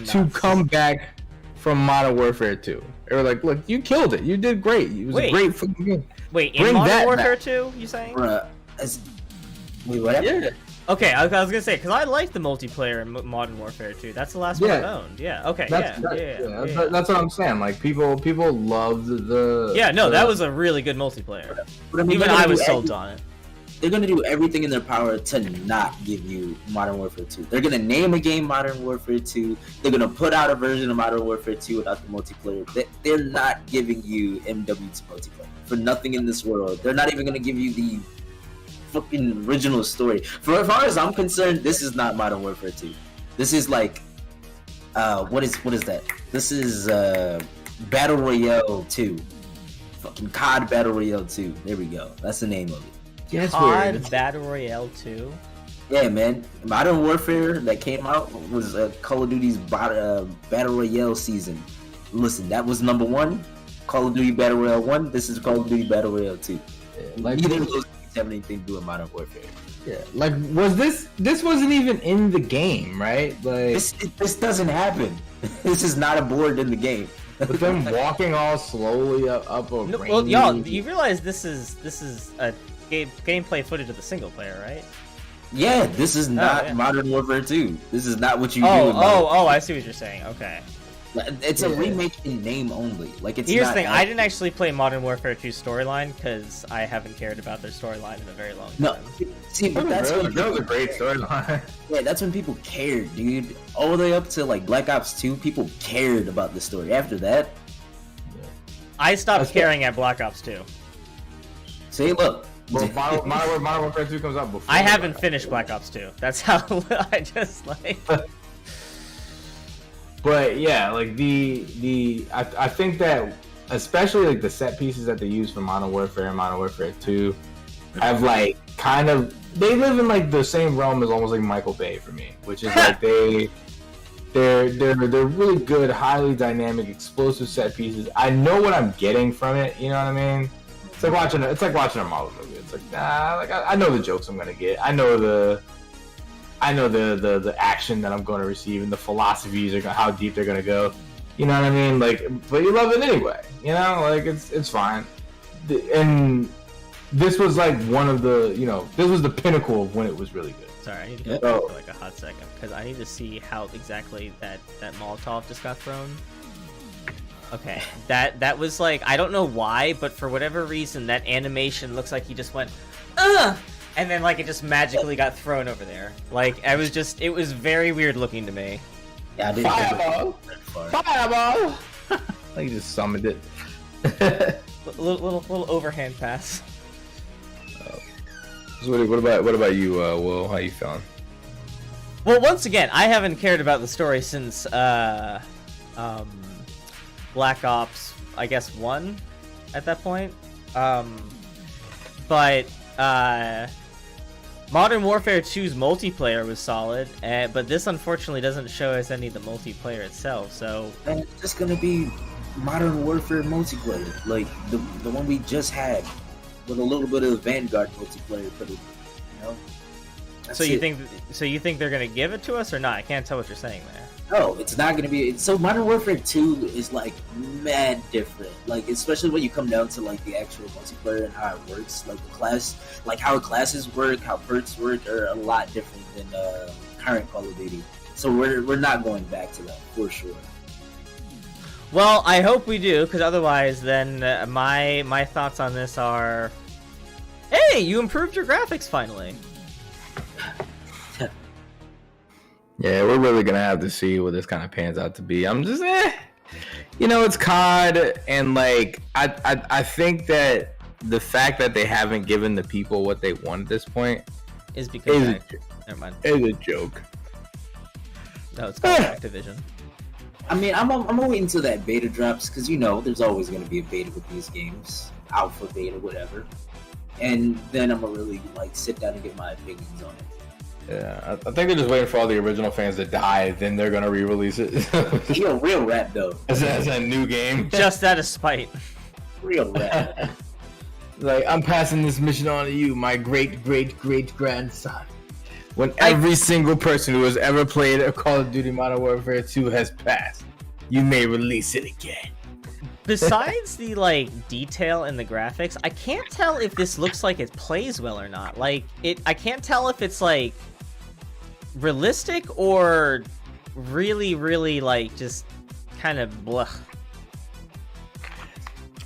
to come back from Modern Warfare 2. They were like, look, you killed it. You did great. It was a great fucking game. Wait, Bring in Modern that Warfare back. 2, you saying? Bruh. Wait, what happened? Yeah. Okay, I was gonna say, because I like the multiplayer in Modern Warfare 2. That's the last one I owned. Yeah, okay, That's what I'm saying. Like people love the Yeah, no, that was a really good multiplayer. But I mean, Even they're I gonna was do sold on it. They're gonna do everything in their power to not give you Modern Warfare 2. They're gonna name a game Modern Warfare 2. They're gonna put out a version of Modern Warfare 2 without the multiplayer. They're not giving you MW2 multiplayer for nothing in this world. They're not even gonna give you the fucking original story. For as far as I'm concerned, this is not Modern Warfare 2. This is like, what is that? This is Battle Royale 2. Fucking COD Battle Royale 2. There we go. That's the name of it. Yes, COD Battle Royale 2? Yeah, man. Modern Warfare that came out was Call of Duty's Battle Royale season. Listen, that was number 1. Call of Duty Battle Royale 1. This is Call of Duty Battle Royale 2. like Neither of those things have anything to do with Modern Warfare. yeah, like was this wasn't even in the game, right? Like This doesn't happen. This is not a board in the game. with them walking all slowly up a No, range. well, y'all, you realize this is a gameplay footage of the single player, right? Yeah, this is not yeah. Modern Warfare 2. This is not what you do. Oh, I see what you're saying. Okay. It's a remake in name only. Like it's. Here's not the thing: I didn't actually play Modern Warfare 2 storyline because I haven't cared about their storyline in a very long No, time. see, but that's when that was a great storyline. yeah, that's when people cared, dude. All the way up to like Black Ops 2, people cared about the story. After that, I stopped caring at Black Ops 2. say look. Well, Modern Warfare 2 comes out before. I haven't finished Black Ops 2. That's how I just like. But yeah, like I think that especially like the set pieces that they use for Modern Warfare and Modern Warfare 2 have like kind of they live in like the same realm as almost like Michael Bay for me, which is like they're really good, highly dynamic, explosive set pieces. I know what I'm getting from it, you know what I mean? It's like watching a Marvel movie. It's like like I know the jokes I'm gonna get. I know the action that I'm going to receive and the philosophies are how deep they're going to go. You know what I mean? Like, but you love it anyway. You know, like it's fine. And this was like one of the, this was the pinnacle of when it was really good. Sorry, I need to go back for like a hot second because I need to see how exactly that Molotov just got thrown. Okay, that was like, I don't know why, but for whatever reason that animation looks like he just went, ugh! And then, like, it just magically got thrown over there. Like, it was very weird looking to me. Yeah, I didn't Fireball! Fireball! He just summoned it. little overhand pass. So what about you, Will? How you feeling? Well, once again, I haven't cared about the story since, Black Ops, I guess, 1 at that point. But Modern Warfare 2's multiplayer was solid, but this unfortunately doesn't show us any of the multiplayer itself, so... And it's just gonna be Modern Warfare multiplayer, like the one we just had, with a little bit of Vanguard multiplayer put in, That's so you it. think they're gonna give it to us or not? I can't tell what you're saying there. No, it's not gonna be. So Modern Warfare 2 is like mad different. Like especially when you come down to like the actual multiplayer and how it works. Like the class, like how classes work, how perks work, are a lot different than current Call of Duty. So we're not going back to that for sure. Well, I hope we do, because otherwise, then my thoughts on this are, hey, you improved your graphics finally. Yeah, we're really gonna have to see what this kind of pans out to be. I'm just it's COD, and like I think that the fact that they haven't given the people what they want at this point Is because is never mind. a joke. No, it's called Activision. I mean, I'm gonna wait until that beta drops because you know there's always gonna be a beta with these games, alpha, beta, whatever. And then I'm gonna really like sit down and get my opinions on it. Yeah, I think they're just waiting for all the original fans to die, then they're gonna re-release it. Yo, real rap though. as a new game. Just out of spite. Real rap. Like, I'm passing this mission on to you, my great-great-great-grandson. When every single person who has ever played a Call of Duty Modern Warfare 2 has passed, you may release it again. Besides the like detail in the graphics, I can't tell if this looks like it plays well or not. Like I can't tell if it's like realistic or really like just kind of blah.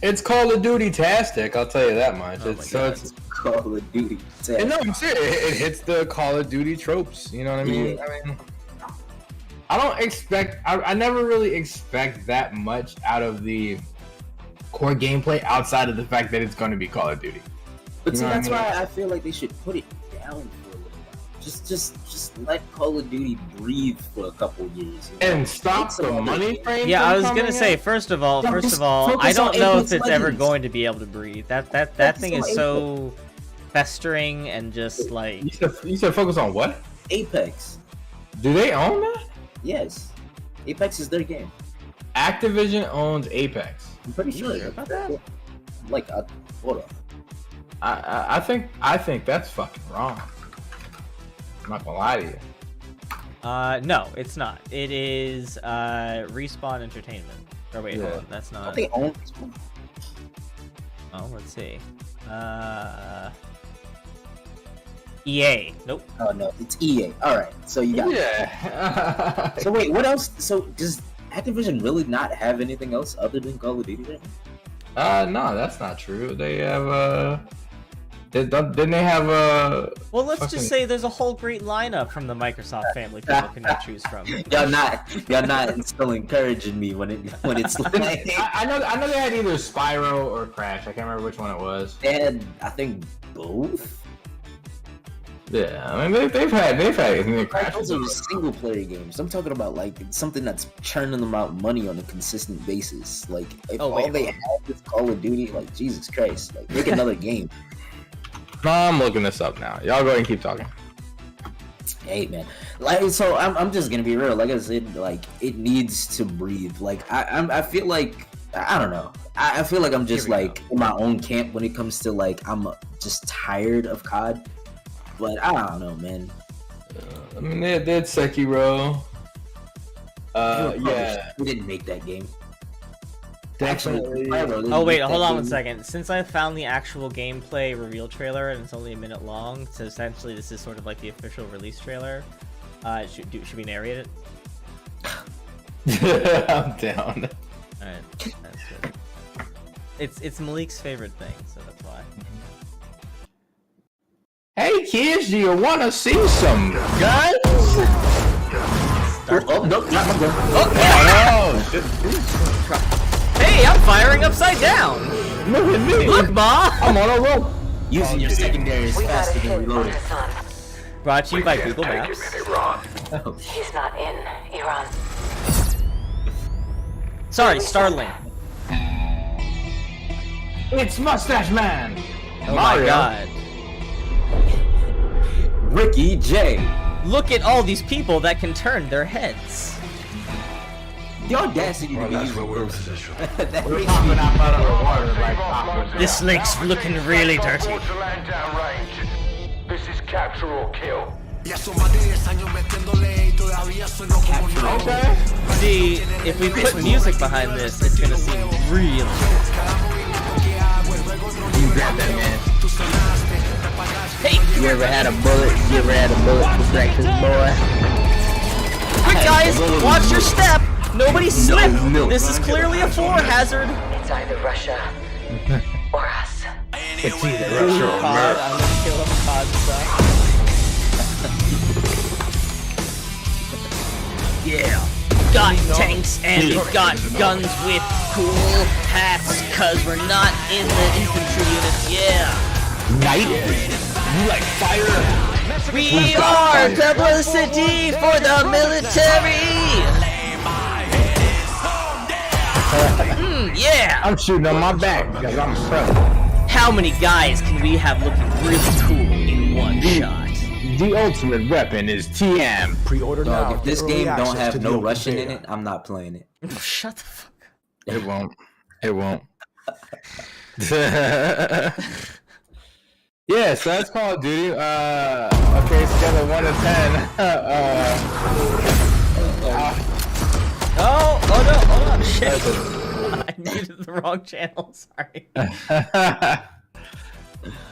It's Call of Duty-tastic, I'll tell you that much. Oh It's my God. it's Call of Duty. no, I'm serious. It hits the Call of Duty tropes. You know what I mean? Yeah. I mean, I don't expect. I never really expect that much out of the core gameplay outside of the fact that it's going to be Call of Duty. But see, You know what that's I mean? why I feel like they should put it down for a little while. Just let Call of Duty breathe for a couple years. You know? And stop the money frame. Yeah, from I was coming gonna say in? first of all, Yeah, just I focus don't on know if Apex it's ever Legends. going to be able to breathe. That Focus thing on is so festering and just like You said focus on what? Apex. Do they own that? Yes. Apex is their game. Activision owns Apex. I'm pretty sure. about that? Like, hold on. I think that's fucking wrong. I'm not gonna lie to you. no, it's not. It is Respawn Entertainment. Or wait, hold Yeah. on, that's Don't not. they own this one? Oh, let's see. EA. Nope. Oh no, it's EA. Alright, so you got Yeah. So wait, what else? So does Activision really not have anything else other than Call of Duty right now? No, that's not true. They have didn't they have Well, let's fucking- just say there's a whole great lineup from the Microsoft family people can choose from. Y'all not still encouraging me when it's like I know they had either Spyro or Crash. I can't remember which one it was. and I think both. Yeah, I mean they've had Like, Crash. those are single player games. I'm talking about like something that's churning them out money on a consistent basis. Like if Oh, wait, all they have is Call of Duty, like Jesus Christ, like make another game. I'm looking this up now. Y'all go ahead and keep talking. Hey man, like so I'm just gonna be real. Like I said, like it needs to breathe. Like I feel like I don't know. I feel like I'm just Here we like in my own camp when it comes to like I'm just tired of COD. But I don't know, man. I mean they did Sekiro. Yeah, we didn't make that game. Actually, Spyro Oh wait, didn't make hold that on one game. second. Since I found the actual gameplay reveal trailer and it's only a minute long, so essentially this is sort of like the official release trailer. Should we narrate it? I'm down. All right, that's good. It's Malik's favorite thing, so that's why. Hey kids, do you want to see some guns? Oh no, not my gun. Oh, Hey, I'm firing upside down. look at me! Look, Ma. I'm on a roll. Using your secondaries We gotta faster than hit reloading. Pakistan. Brought to you by Google Maps. He's not in Iran. Sorry, Starlink. It's Mustache Man. Oh my God. Ricky J. Look at all these people that can turn their heads. The audacity to be using those. That We're makes popping me. out out of the water like popcorn. This lake's looking really dirty. To land downrange. This is capture or kill. Okay. See, if we put music behind this, it's gonna seem real. You got that, man. Hey, You ever had a bullet? You ever had a bullet for breakfast, boy? quick guys, watch your step. Nobody slip. milk. This is clearly a floor hazard. It's either Russia or us. It's either Russia or COD, America. I'm gonna kill him. COD sucks. Yeah. God tanks and we've got guns with cool hats, cause we're not in the infantry units, yeah. Knight? You like fire? We are publicity for the military! Yeah! I'm shooting on my back because I'm pro. How many guys can we have looking really cool in one shot? The ultimate weapon is TM. Pre-order now. Dog, if this Early game don't access to have the no open Russian in beta. it, I'm not playing it. Shut the fuck up. It won't. It won't. Yeah, so that's Call of Duty. Okay, scale of 1 to 10. Oh no, hold on, shit. I muted the wrong channel, sorry.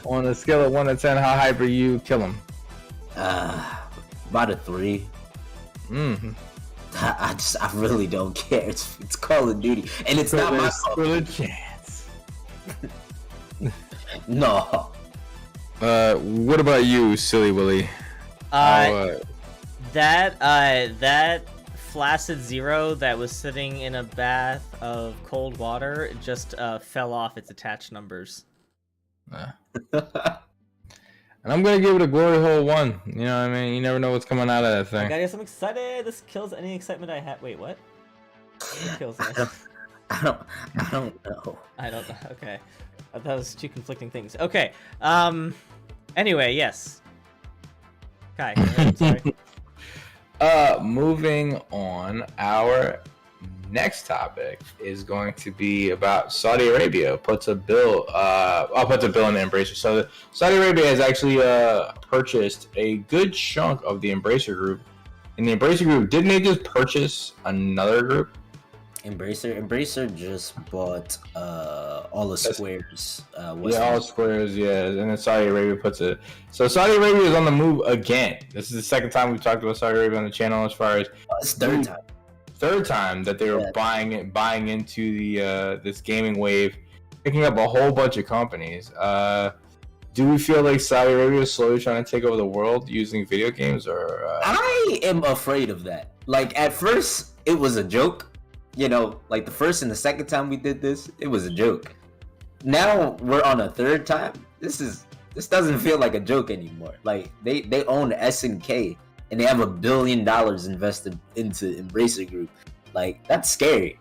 On a scale of 1 to 10, how hyper you kill him? About a 3. Mm-hmm. I really don't care. It's Call of Duty, and it's not my There's fault. still a chance. No. What about you, Silly Willy? That flaccid zero that was sitting in a bath of cold water just fell off its attached numbers. And I'm gonna give it a glory hole 1. You know what I mean? You never know what's coming out of that thing. Guys, I'm excited. This kills any excitement I have. Wait, what? What kills this? I don't know. I don't know. Okay. I thought it was two conflicting things. Okay. Anyway, yes. Kai, I'm sorry. Moving on, our next topic is going to be about Saudi Arabia puts a bill in the Embracer. So Saudi Arabia has actually purchased a good chunk of the Embracer group. And the Embracer group, didn't they just purchase another group? Embracer just bought all the squares. All squares, yeah. And then Saudi Arabia puts it. So Saudi Arabia is on the move again. This is the second time we've talked about Saudi Arabia on the channel as far as it's third time that they were buying into the this gaming wave, picking up a whole bunch of companies. Do we feel like Saudi Arabia is slowly trying to take over the world using video games, or? I am afraid of that. Like at first, it was a joke. You know, like the first and the second time we did this, it was a joke. Now we're on a third time. This doesn't feel like a joke anymore. Like they own SNK and they have $1 billion invested into Embracer Group. Like that's scary.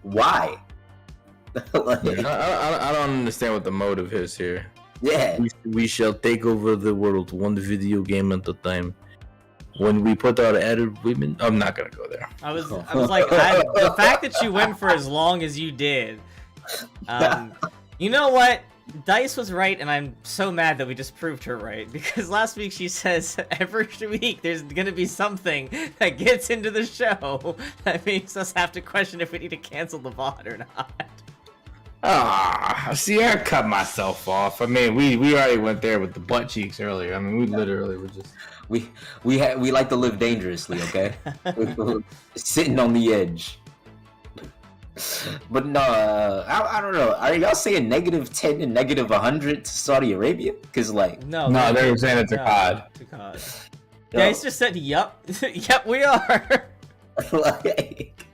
Why? Like, I don't understand what the motive is here. yeah. We shall take over the world, one video game at a time. When we put our added women, I'm not gonna go there. I was like, the fact that you went for as long as you did. You know what? Dice was right, and I'm so mad that we just proved her right. Because last week she says every week there's gonna be something that gets into the show that makes us have to question if we need to cancel the VOD or not. See, I cut myself off. I mean, we already went there with the butt cheeks earlier. I mean, we literally were just. We like to live dangerously, okay? We're sitting on the edge. But no, I don't know. Are y'all saying -10 and -100 to Saudi Arabia? Because like No, they were saying it's a COD. To COD. Dice just said, "Yup, yep, we are." like,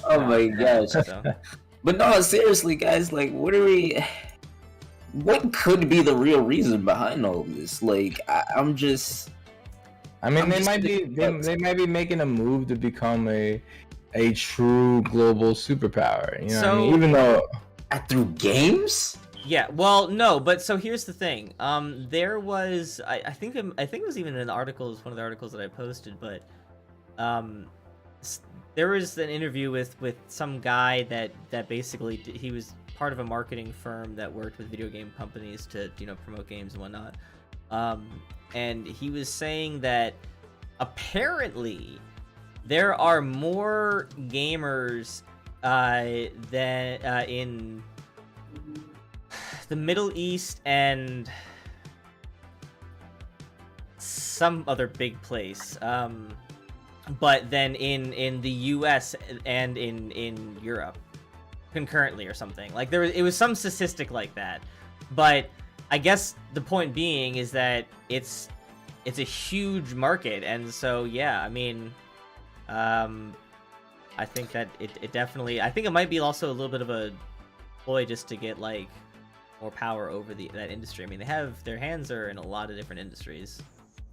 oh my gosh. So. But no, seriously, guys, like, what could be the real reason behind all this? Like, I'm just. I mean, they just might be making a move to become a true global superpower. You know what I mean? Even though through games. Yeah, well, no, but so here's the thing. There was, I think it was even in the articles, one of the articles that I posted, but there was an interview with some guy that basically he was part of a marketing firm that worked with video game companies to promote games and whatnot. And he was saying that apparently there are more gamers than in the Middle East and some other big place, but then in the US and in Europe concurrently or something. Like it was some statistic like that. But I guess the point being is that it's a huge market, and so yeah, I mean, I think that it definitely. I think it might be also a little bit of a ploy just to get like more power over that industry. I mean, they have their hands are in a lot of different industries.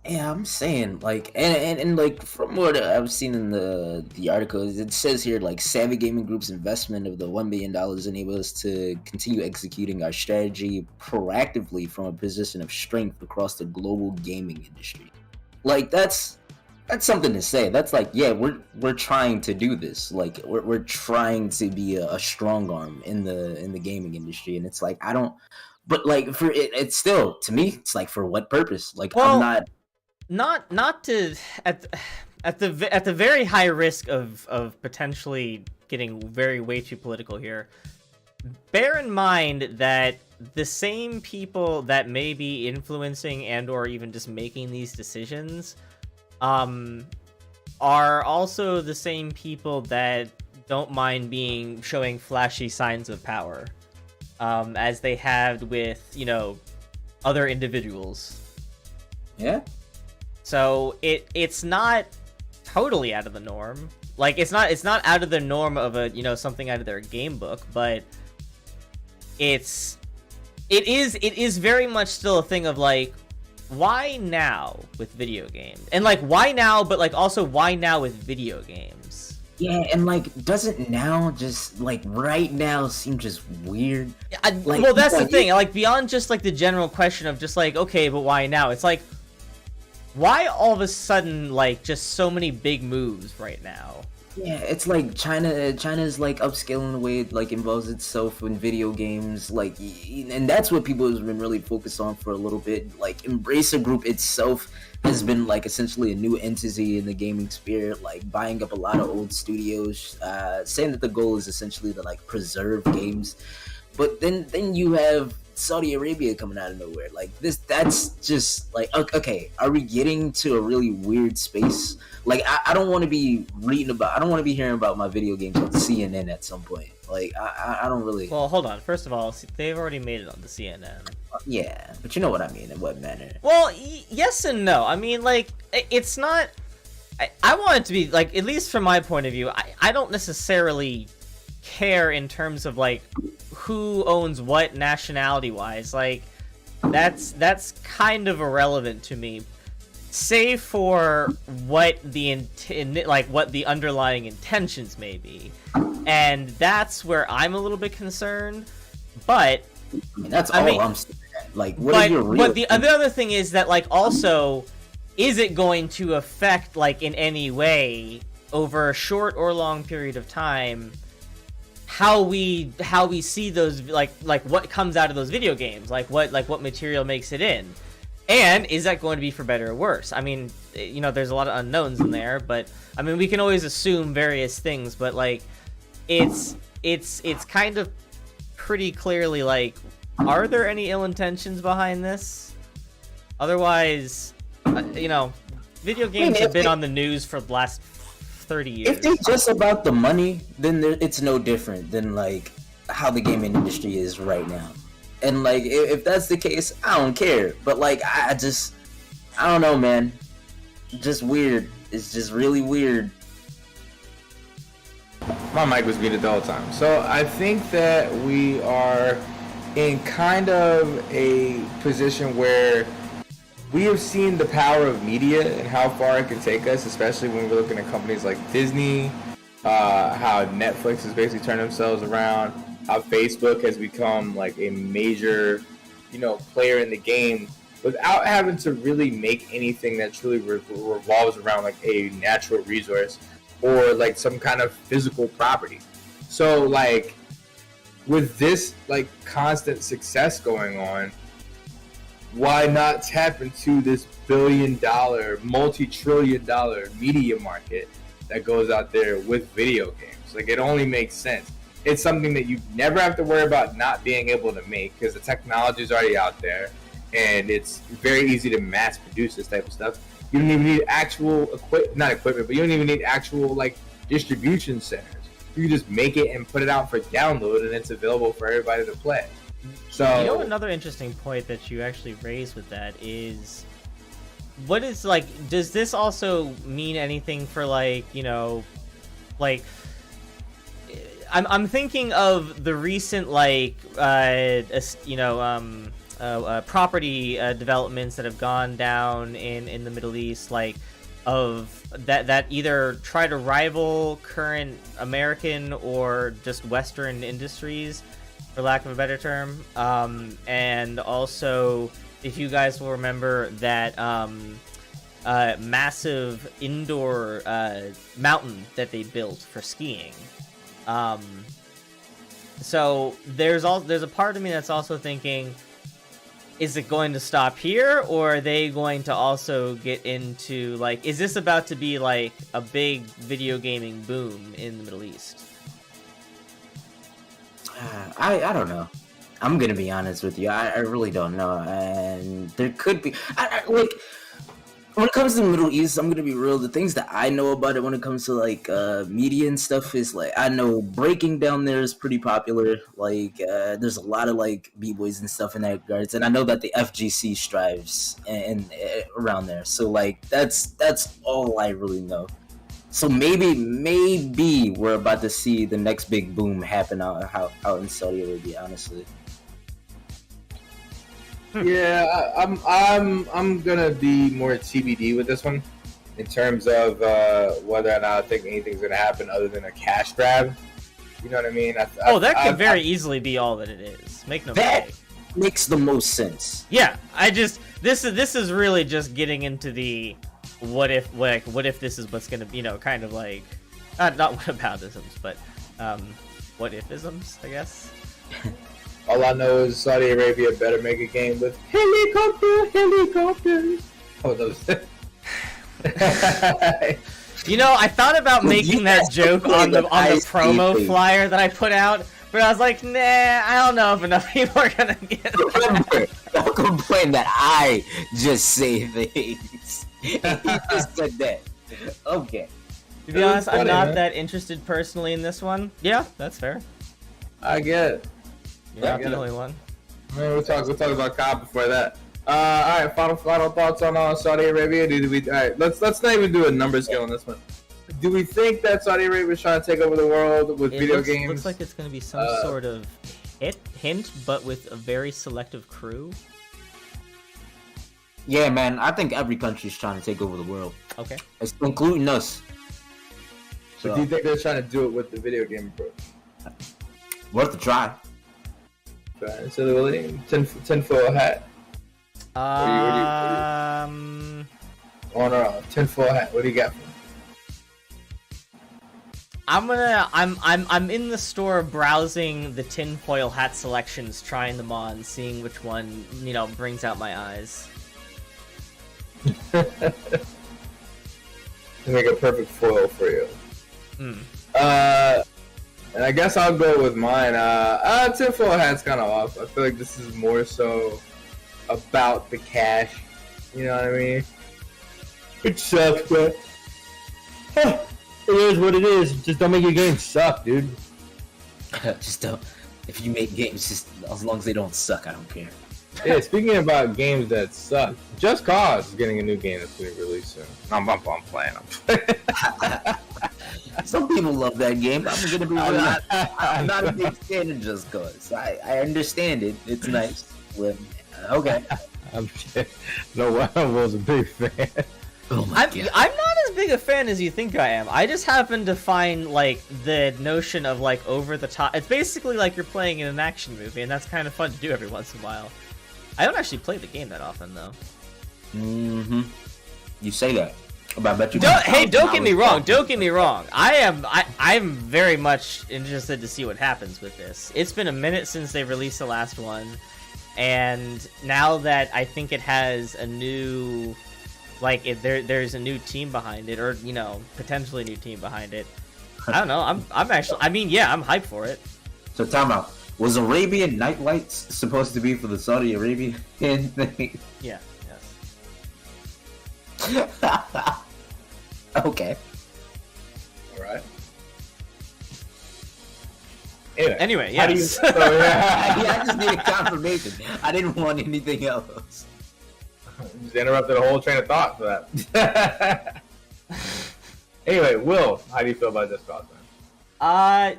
Yeah, I'm saying like, and like from what I've seen in the articles, it says here like Savvy Gaming Group's investment of the $1 billion enables us to continue executing our strategy proactively from a position of strength across the global gaming industry. Like that's something to say. That's like, yeah, we're trying to do this. Like we're trying to be a strong arm in the gaming industry, and it's like I don't. But like for it, it's still to me, it's like for what purpose? Like Well, I'm not. Not to at the very high risk of potentially getting way too political here. Bear in mind that the same people that may be influencing and or even just making these decisions are also the same people that don't mind showing flashy signs of power, as they have with, you know, other individuals. Yeah. So it's not totally out of the norm. Like it's not out of the norm of a, you know, something out of their game book, but it is very much still a thing of like, why now with video games? And like why now, but like also why now with video games? Yeah, and like doesn't now just like right now seem just weird? Like, well, that's the thing. Like beyond just like the general question of just like, okay, but why now? It's like, why all of a sudden like just so many big moves right now? Yeah, it's like China's like upscaling the way it like involves itself in video games, like, and that's what people have been really focused on for a little bit. Like Embracer Group itself has been like essentially a new entity in the gaming sphere, like buying up a lot of old studios, saying that the goal is essentially to like preserve games. But then you have Saudi Arabia coming out of nowhere. Like that's just like, okay, are we getting to a really weird space? Like I don't want to be I don't want to be hearing about my video games on CNN at some point. Like I don't really. Well, hold on. First of all, they've already made it on the CNN. Yeah, but you know what I mean, in what manner? Well, yes and no. I mean, like, it's not. I want it to be like, at least from my point of view, I don't necessarily care in terms of like who owns what nationality wise. Like that's kind of irrelevant to me, save for what the underlying intentions may be, and that's where I'm a little bit concerned. But I mean, that's all I'm saying. Like, what is your real? But the other thing is that like also, is it going to affect like in any way over a short or long period of time how we see those like what comes out of those video games, like what material makes it in, and is that going to be for better or worse? I mean, you know, there's a lot of unknowns in there, but I mean we can always assume various things, but like it's kind of pretty clearly like, are there any ill intentions behind this? Otherwise, you know, video games have been on the news for the last 30 years. If it's just about the money, then it's no different than like how the gaming industry is right now. And like if that's the case, I don't care. But like I don't know, man. Just weird. It's just really weird. My mic was muted the whole time. So I think that we are in kind of a position where we have seen the power of media and how far it can take us, especially when we're looking at companies like Disney, how Netflix has basically turned themselves around, how Facebook has become like a major, you know, player in the game without having to really make anything that truly revolves around like a natural resource or like some kind of physical property. So like with this like constant success going on, why not tap into this billion-dollar, multi-trillion-dollar media market that goes out there with video games? Like, it only makes sense. It's something that you never have to worry about not being able to make because the technology is already out there, and it's very easy to mass produce this type of stuff. You don't even need actual not equipment, but you don't even need actual like distribution centers. You can just make it and put it out for download, and it's available for everybody to play. So, you know, another interesting point that you actually raised with that is, what is like, does this also mean anything for like, you know, like. I'm thinking of the recent property developments that have gone down in the Middle East, like of that either try to rival current American or just Western industries, for lack of a better term. And also, if you guys will remember that massive indoor mountain that they built for skiing. So there's a part of me that's also thinking, is it going to stop here, or are they going to also get into, like, is this about to be like a big video gaming boom in the Middle East? I don't know. I'm gonna be honest with you. I really don't know, and there could be like. When it comes to the Middle East, I'm gonna be real. The things that I know about it when it comes to like media and stuff is like, I know breaking down there is pretty popular. Like there's a lot of like b-boys and stuff in that regards, and I know that the FGC strives and around there. So like that's all I really know. So maybe we're about to see the next big boom happen out in Saudi Arabia. Honestly. Yeah, I'm gonna be more TBD with this one, in terms of whether or not I think anything's gonna happen other than a cash grab. You know what I mean? That could very easily be all that it is. Make no mistake. That makes the most sense. Yeah, this is really just getting into the what if this is what's gonna, kind of like not whataboutisms, but what if isms, I guess. All I know is Saudi Arabia better make a game with helicopters. Oh, those. I thought about making that joke on the promo flyer that I put out, but I was like, nah, I don't know if enough people are gonna get it. Remember, don't complain that I just say things. He just said that. Okay. To be honest, I'm not that interested personally in this one. Yeah, that's fair. I get it. You're not the only one. We'll talk about COD before that. All right, final thoughts on Saudi Arabia. All right, let's not even do a number scale on this one. Do we think that Saudi Arabia is trying to take over the world with video games? It looks like it's going to be some sort of hint, but with a very selective crew. Yeah, man, I think every country's trying to take over the world. Okay. It's including us. So do you think they're trying to do it with the video game approach? Worth a try. So they're willing tinfoil hat. On or off? Tinfoil hat. What do you got for me? I'm in the store browsing the tinfoil hat selections, trying them on, seeing which one, brings out my eyes. To make a perfect foil for you. And I guess I'll go with mine. Tinfoil hat's kind of off. I feel like this is more so about the cash. You know what I mean? It sucks, but it is what it is. Just don't make your games suck, dude. Just don't. If you make games, just as long as they don't suck, I don't care. Yeah, speaking about games that suck, Just Cause is getting a new game that's going to be released soon. I'm playing. Some people love that game. I'm gonna be real. I'm not a big fan of Just Cause. I understand it. It's nice. Okay. I'm kidding. No, I was a big fan. Oh my God. I'm not as big a fan as you think I am. I just happen to find like the notion of like over the top. It's basically like you're playing in an action movie, and that's kind of fun to do every once in a while. I don't actually play the game that often though. Mm-hmm. You say that. But I bet you don't get me wrong. Don't get me wrong. I'm very much interested to see what happens with this. It's been a minute since they released the last one, and now that I think it has a new, there's a new team behind it, or potentially a new team behind it. I don't know. I'm hyped for it. So time out. Was Arabian Nightlights supposed to be for the Saudi Arabian thing? Yeah. Okay. All right. Anyway, how do you? yes. I just needed confirmation. I didn't want anything else. Just interrupted a whole train of thought for that. Anyway, Will, how do you feel about Just Cause, man?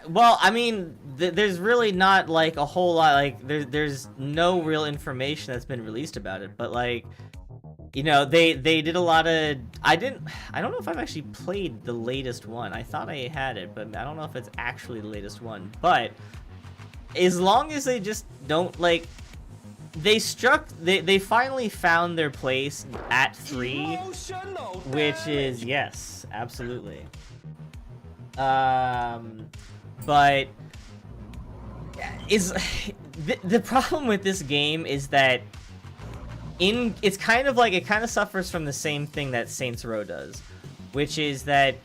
Well, I mean, there's really not like a whole lot. Like, there's no real information that's been released about it. But like, you know, they did a lot of. I don't know if I've actually played the latest one. I thought I had it, but I don't know if it's actually the latest one. But as long as they just don't like. They finally found their place at 3, which is, yes, absolutely. But is the problem with this game is that it's kind of like, it kind of suffers from the same thing that Saints Row does, which is that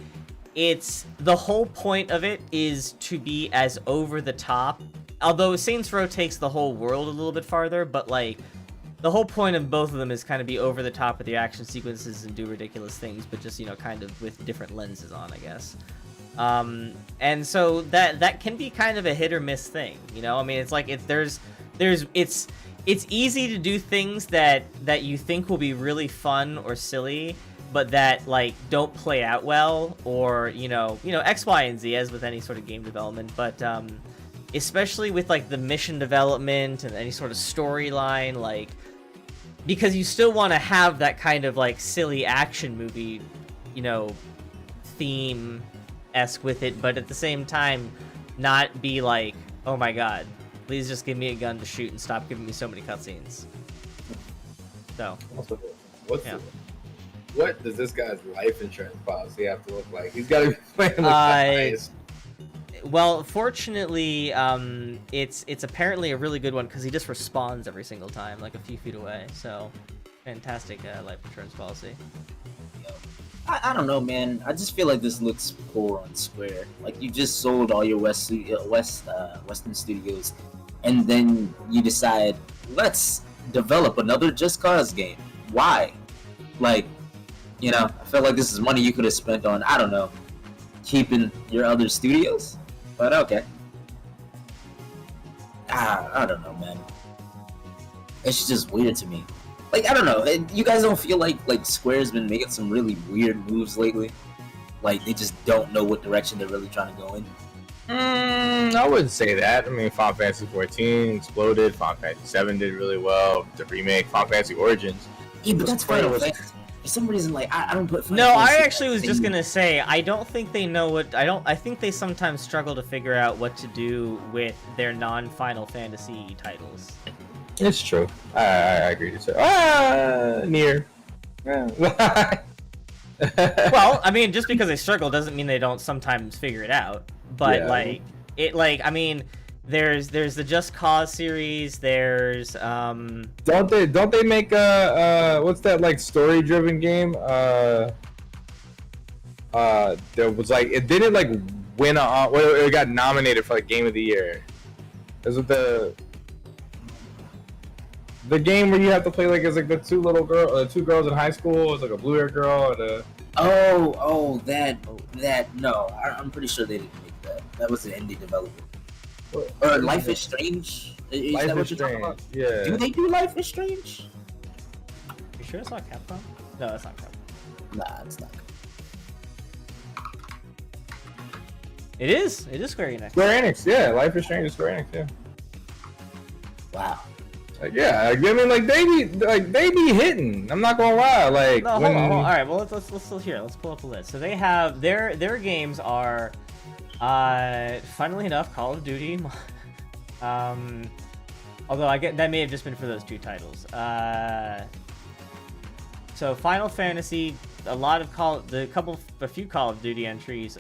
the whole point of it is to be as over the top. Although Saints Row takes the whole world a little bit farther, but like the whole point of both of them is kind of be over the top with the action sequences and do ridiculous things, but just, you know, kind of with different lenses on, I guess. And so that can be kind of a hit or miss thing, you know. I mean, it's like it's easy to do things that you think will be really fun or silly, but that like don't play out well, or you know X, Y, and Z, as with any sort of game development, but especially with like the mission development and any sort of storyline, like, because you still want to have that kind of like silly action movie, you know, theme-esque with it, but at the same time not be like, oh my god, please just give me a gun to shoot and stop giving me so many cutscenes. So What does this guy's life insurance policy have to look like? He's got to be playing like the highest. Well, fortunately, it's apparently a really good one because he just responds every single time, like a few feet away. So, fantastic life insurance policy. I don't know, man. I just feel like this looks poor on Square. Like, you just sold all your Western studios, and then you decide, let's develop another Just Cause game. Why? Like, you know, I feel like this is money you could have spent on, I don't know, keeping your other studios. But okay. I don't know, man. It's just weird to me. Like, I don't know. You guys don't feel like Square's been making some really weird moves lately? Like, they just don't know what direction they're really trying to go in? I wouldn't say that. I mean, Final Fantasy 14 exploded. Final Fantasy 7 did really well. The remake, Final Fantasy Origins. Yeah, but that's Final Fantasy. For some reason, like, I don't put Final No, Fantasy I actually was just gonna say, I don't think they know what, I think they sometimes struggle to figure out what to do with their non-Final Fantasy titles. It's true. I agree to say. Near. Well, I mean, just because they struggle doesn't mean they don't sometimes figure it out. But I mean, there's the Just Cause series. There's Don't they make a what's that, like, story driven game? There was like, it didn't like win it got nominated for like Game of the Year. Is it the game where you have to play like as like the two girls in high school? It's like a blue-haired girl and a... No, I'm pretty sure they didn't make that. That was an indie development. Or Life is Strange? Is Life that what is you're talking Strange, about? yeah. Do they do Life is Strange? You sure it's not Capcom? No, that's not Capcom. Nah, it's not. It is. It is Square Enix. Square Enix, yeah. Life is Strange is Square Enix, yeah. Wow. Like, yeah, I mean, like they be hitting. I'm not gonna lie. Like, no, hold on. All right, well let's pull up a list. So they have their games are, funnily enough, Call of Duty. Although I get that may have just been for those two titles. So Final Fantasy, a few Call of Duty entries.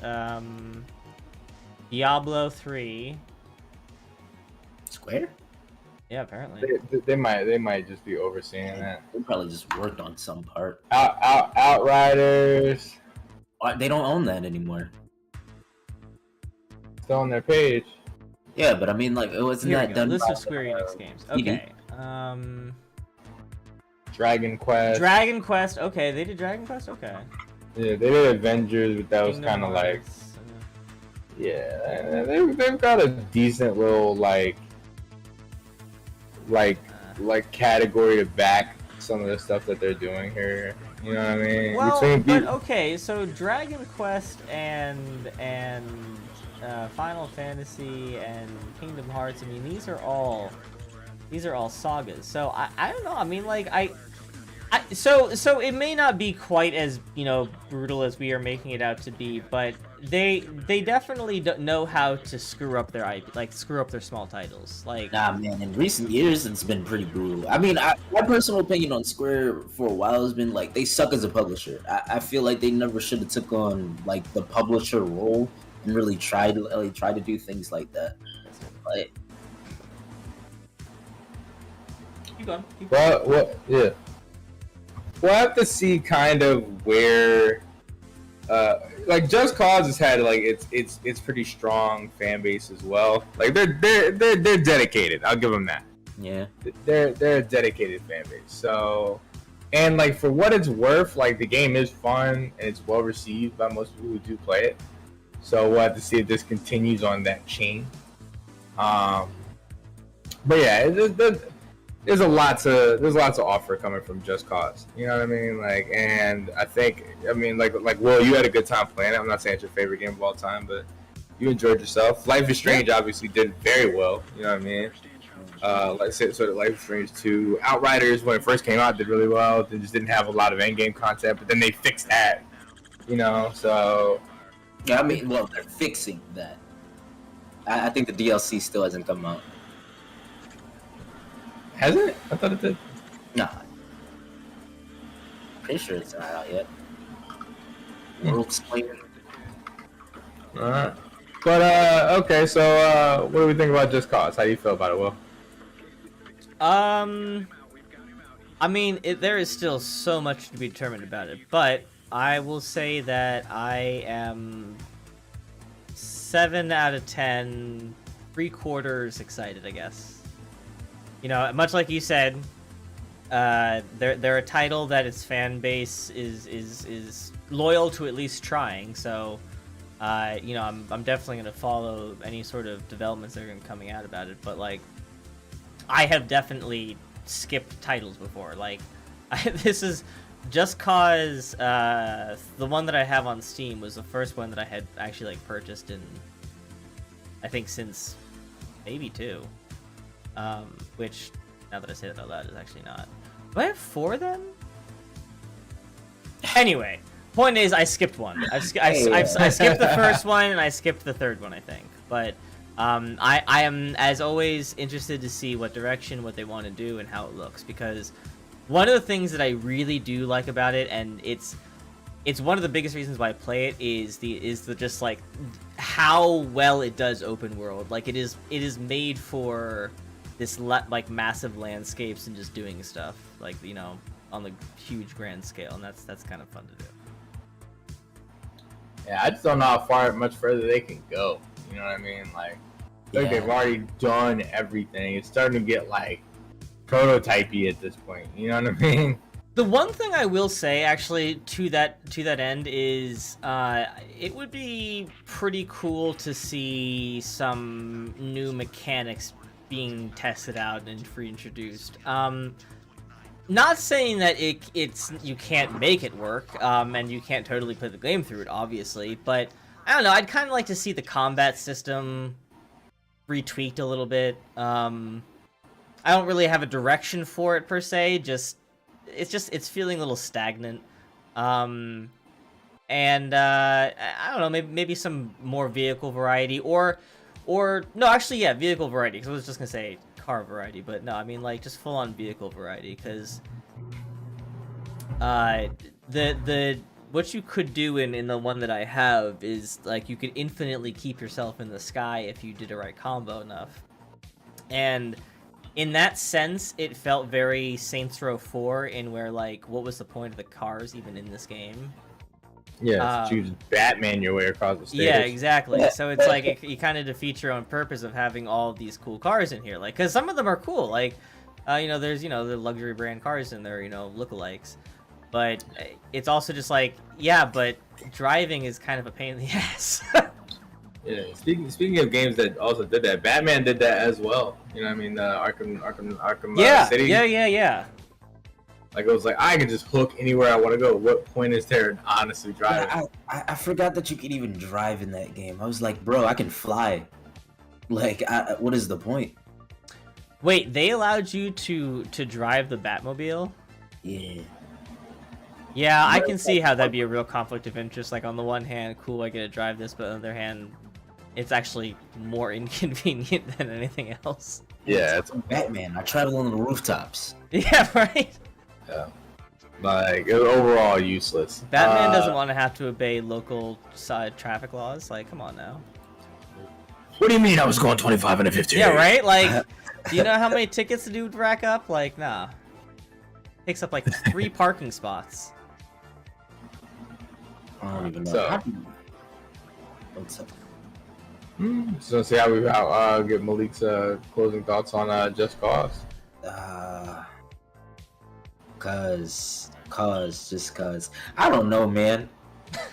Diablo 3. Square? Yeah, apparently. They might just be overseeing that. They probably just worked on some part. Outriders. They don't own that anymore. Still on their page. Yeah, but I mean, like, it wasn't that done. List by, of Square Enix games. Okay. Dragon Quest. Dragon Quest. Okay, they did Dragon Quest. Okay. Yeah, they did Avengers, but that was kind of like. Yeah, they've got a decent little like category to back some of the stuff that they're doing here. You know what I mean? Well, Between but okay, so Dragon Quest and Final Fantasy and Kingdom Hearts. I mean, these are all sagas. So I don't know. I mean, like so it may not be quite as, you know, brutal as we are making it out to be, but they definitely know how to screw up their IP, like screw up their small titles. Like, Nah, man, in recent years, it's been pretty brutal. I mean, my personal opinion on Square for a while has been like they suck as a publisher. I feel like they never should have took on like the publisher role and really tried to do things like that. Like, keep going. yeah. We'll have to see kind of where, like Just Cause has had like it's pretty strong fan base as well. Like they're dedicated. I'll give them that. yeah. They're a dedicated fan base. So, and like for what it's worth, like the game is fun and it's well received by most people who do play it. So we'll have to see if this continues on that chain. But yeah, there's a lot to offer coming from Just Cause. You know what I mean? Like, and I mean, like Will, you had a good time playing it. I'm not saying it's your favorite game of all time, but you enjoyed yourself. Life is Strange obviously did very well. You know what I mean? Like sort of Life is Strange 2. Outriders, when it first came out, did really well. They just didn't have a lot of end-game content, but then they fixed that. You know, so Yeah, I mean, well, they're fixing that. I think the DLC still hasn't come out. has it? I thought it did. Nah. Pretty sure it's not out yet. World's Slayer. Alright. But okay, so what do we think about Just Cause? How do you feel about it, Will? I mean, there is still so much to be determined about it, but I will say that I am 7 out of 10, 3/4 excited, I guess. You know, much like you said, they're a title that its fan base is loyal to at least trying. So, you know, I'm definitely gonna follow any sort of developments that are gonna be coming out about it. But like, I have definitely skipped titles before. Like, this is Just Cause. The one that I have on Steam was the first one that I had actually like purchased in, I think, since maybe 2. Which, now that I say that out loud, is actually not. Do I have 4 then? Anyway, point is, I skipped one. I skipped the first one, and I skipped the third one, I think. But I am, as always, interested to see what direction, what they want to do, and how it looks. Because one of the things that I really do like about it, and it's one of the biggest reasons why I play it, is the just like how well it does open world. Like it is made for this like massive landscapes and just doing stuff, like, you know, on the huge grand scale, and that's kind of fun to do. Yeah, I just don't know how much further they can go. You know what I mean? Like they've already done everything. It's starting to get like prototypey at this point. You know what I mean? The one thing I will say, actually, to that end is, it would be pretty cool to see some new mechanics being tested out and reintroduced. Not saying that it's you can't make it work, and you can't totally play the game through it, obviously, but I don't know. I'd kind of like to see the combat system retweaked a little bit. I don't really have a direction for it per se. It's feeling a little stagnant. And I don't know, maybe some more vehicle variety, or no, actually, yeah, vehicle variety, because I was just gonna say car variety, but no, I mean, like, just full-on vehicle variety, because the what you could do in the one that I have is, like, you could infinitely keep yourself in the sky if you did a right combo enough. And in that sense, it felt very Saints Row 4, in where, like, what was the point of the cars even in this game? Yeah, choose Batman your way across the stage. Yeah, exactly. So it's like you kind of defeat your own purpose of having all of these cool cars in here. Like, because some of them are cool. Like, you know, there's, you know, the luxury brand cars in there, you know, lookalikes. But it's also just like, yeah, but driving is kind of a pain in the ass. Yeah. Speaking of games that also did that, Batman did that as well. You know what I mean? Arkham Yeah, City. yeah. Like it was like I can just hook anywhere I want to go. What point is there in honestly driving? I forgot that you could even drive in that game. I was like, bro, I can fly. Like, what is the point? Wait, they allowed you to drive the Batmobile? Yeah. Yeah, I can see how that'd be a real conflict of interest. Like, on the one hand, cool, I get to drive this, but on the other hand, it's actually more inconvenient than anything else. Yeah, it's Batman. I travel on the rooftops. Yeah, right? yeah. Like overall useless. Batman doesn't want to have to obey local side traffic laws. Like, come on now. What do you mean I was going 25 and a 50? Yeah, right? Like, do you know how many tickets the dude would rack up? Like, nah. Takes up like 3 parking spots. I don't even know. So- What's up? So see how we get Malik's closing thoughts on Just Cause. Just cause. I don't know, man.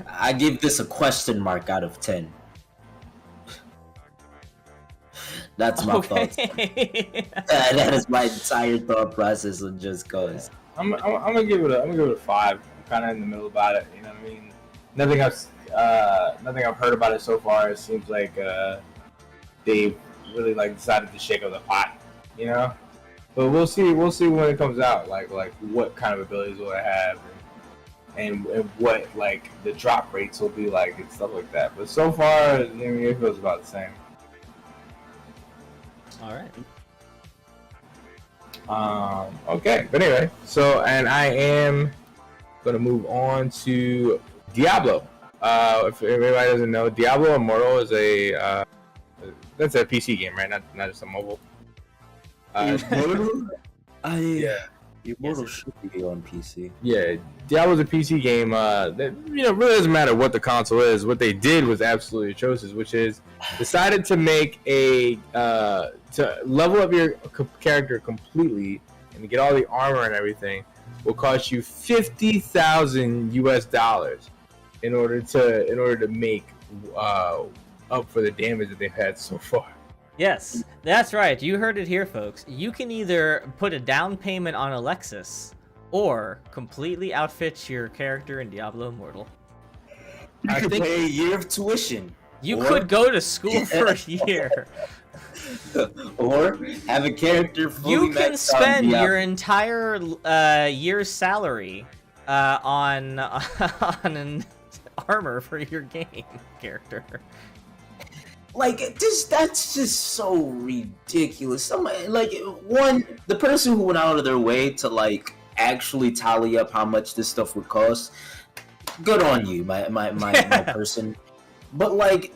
I give this a question mark out of 10. That's my thoughts. That is my entire thought process on Just Cause. I'm gonna give it a 5. I'm kind of in the middle about it. You know what I mean? Nothing I've heard about it so far. It seems like they really like decided to shake up the pot. You know, but we'll see when it comes out. Like what kind of abilities will it have, and what like the drop rates will be like and stuff like that. But so far, I mean, it feels about the same. All right. Okay, but anyway, so and I am gonna move on to Diablo. If everybody doesn't know, Diablo Immortal is that's a PC game, right? Not just a mobile. Immortal? Yeah. Immortal should be on PC. Yeah, Diablo's a PC game. That really doesn't matter what the console is. What they did was absolutely atrocious, which is decided to make to level up your character completely and to get all the armor and everything will cost you $50,000 in order to make up for the damage that they've had so far. Yes, that's right. You heard it here, folks. You can either put a down payment on Alexis or completely outfit your character in Diablo Immortal. You could pay a year of tuition. You could go to school for a year. Or have a character fully You can maxed out spend Diablo. your entire year's salary on an armor for your game character. Like that's just so ridiculous. The person who went out of their way to like actually tally up how much this stuff would cost. Good on you, my person. But like,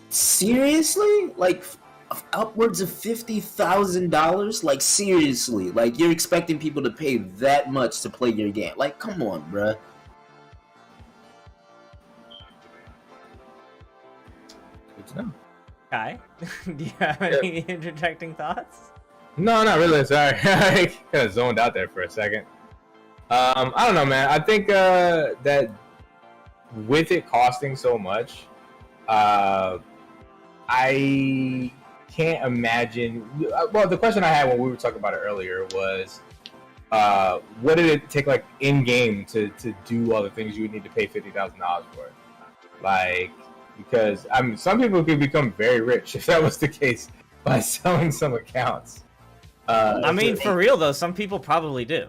seriously, like upwards of $50,000. Like seriously, like you're expecting people to pay that much to play your game? Like, come on, bruh. Good to know. Kai, do you have any interjecting thoughts? No, not really. Sorry, I kind of zoned out there for a second. I don't know, man. I think that with it costing so much, I can't imagine. Well, the question I had when we were talking about it earlier was, what did it take, like in game, to do all the things you would need to pay $50,000 for? Like, because I mean, some people could become very rich if that was the case by selling some accounts. I mean, for real though, some people probably do.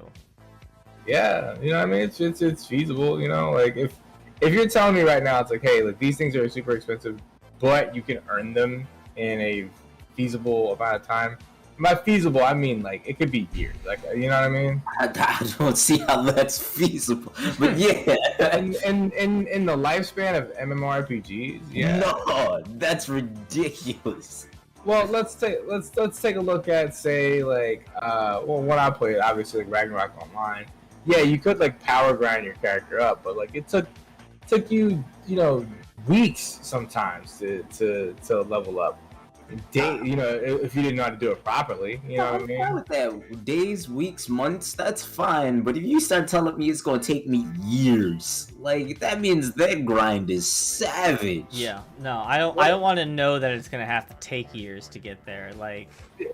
Yeah, you know what I mean? It's feasible, you know? Like, if you're telling me right now, it's like, hey, like, these things are super expensive, but you can earn them in a feasible amount of time. By feasible, I mean, like, it could be years. Like, you know what I mean? I don't see how that's feasible. But yeah. And in the lifespan of MMORPGs, yeah. No, that's ridiculous. Well, let's take a look at, say, like, when I played, obviously, like Ragnarok Online. Yeah, you could like power grind your character up, but like it took you, weeks sometimes to level up. You know, if you didn't know how to do it properly, you know what I I'm fine mean? with that. Days, weeks, months, that's fine. But if you start telling me it's gonna take me years, like that means that grind is savage. Yeah, no, I don't want to know that it's gonna have to take years to get there. Like,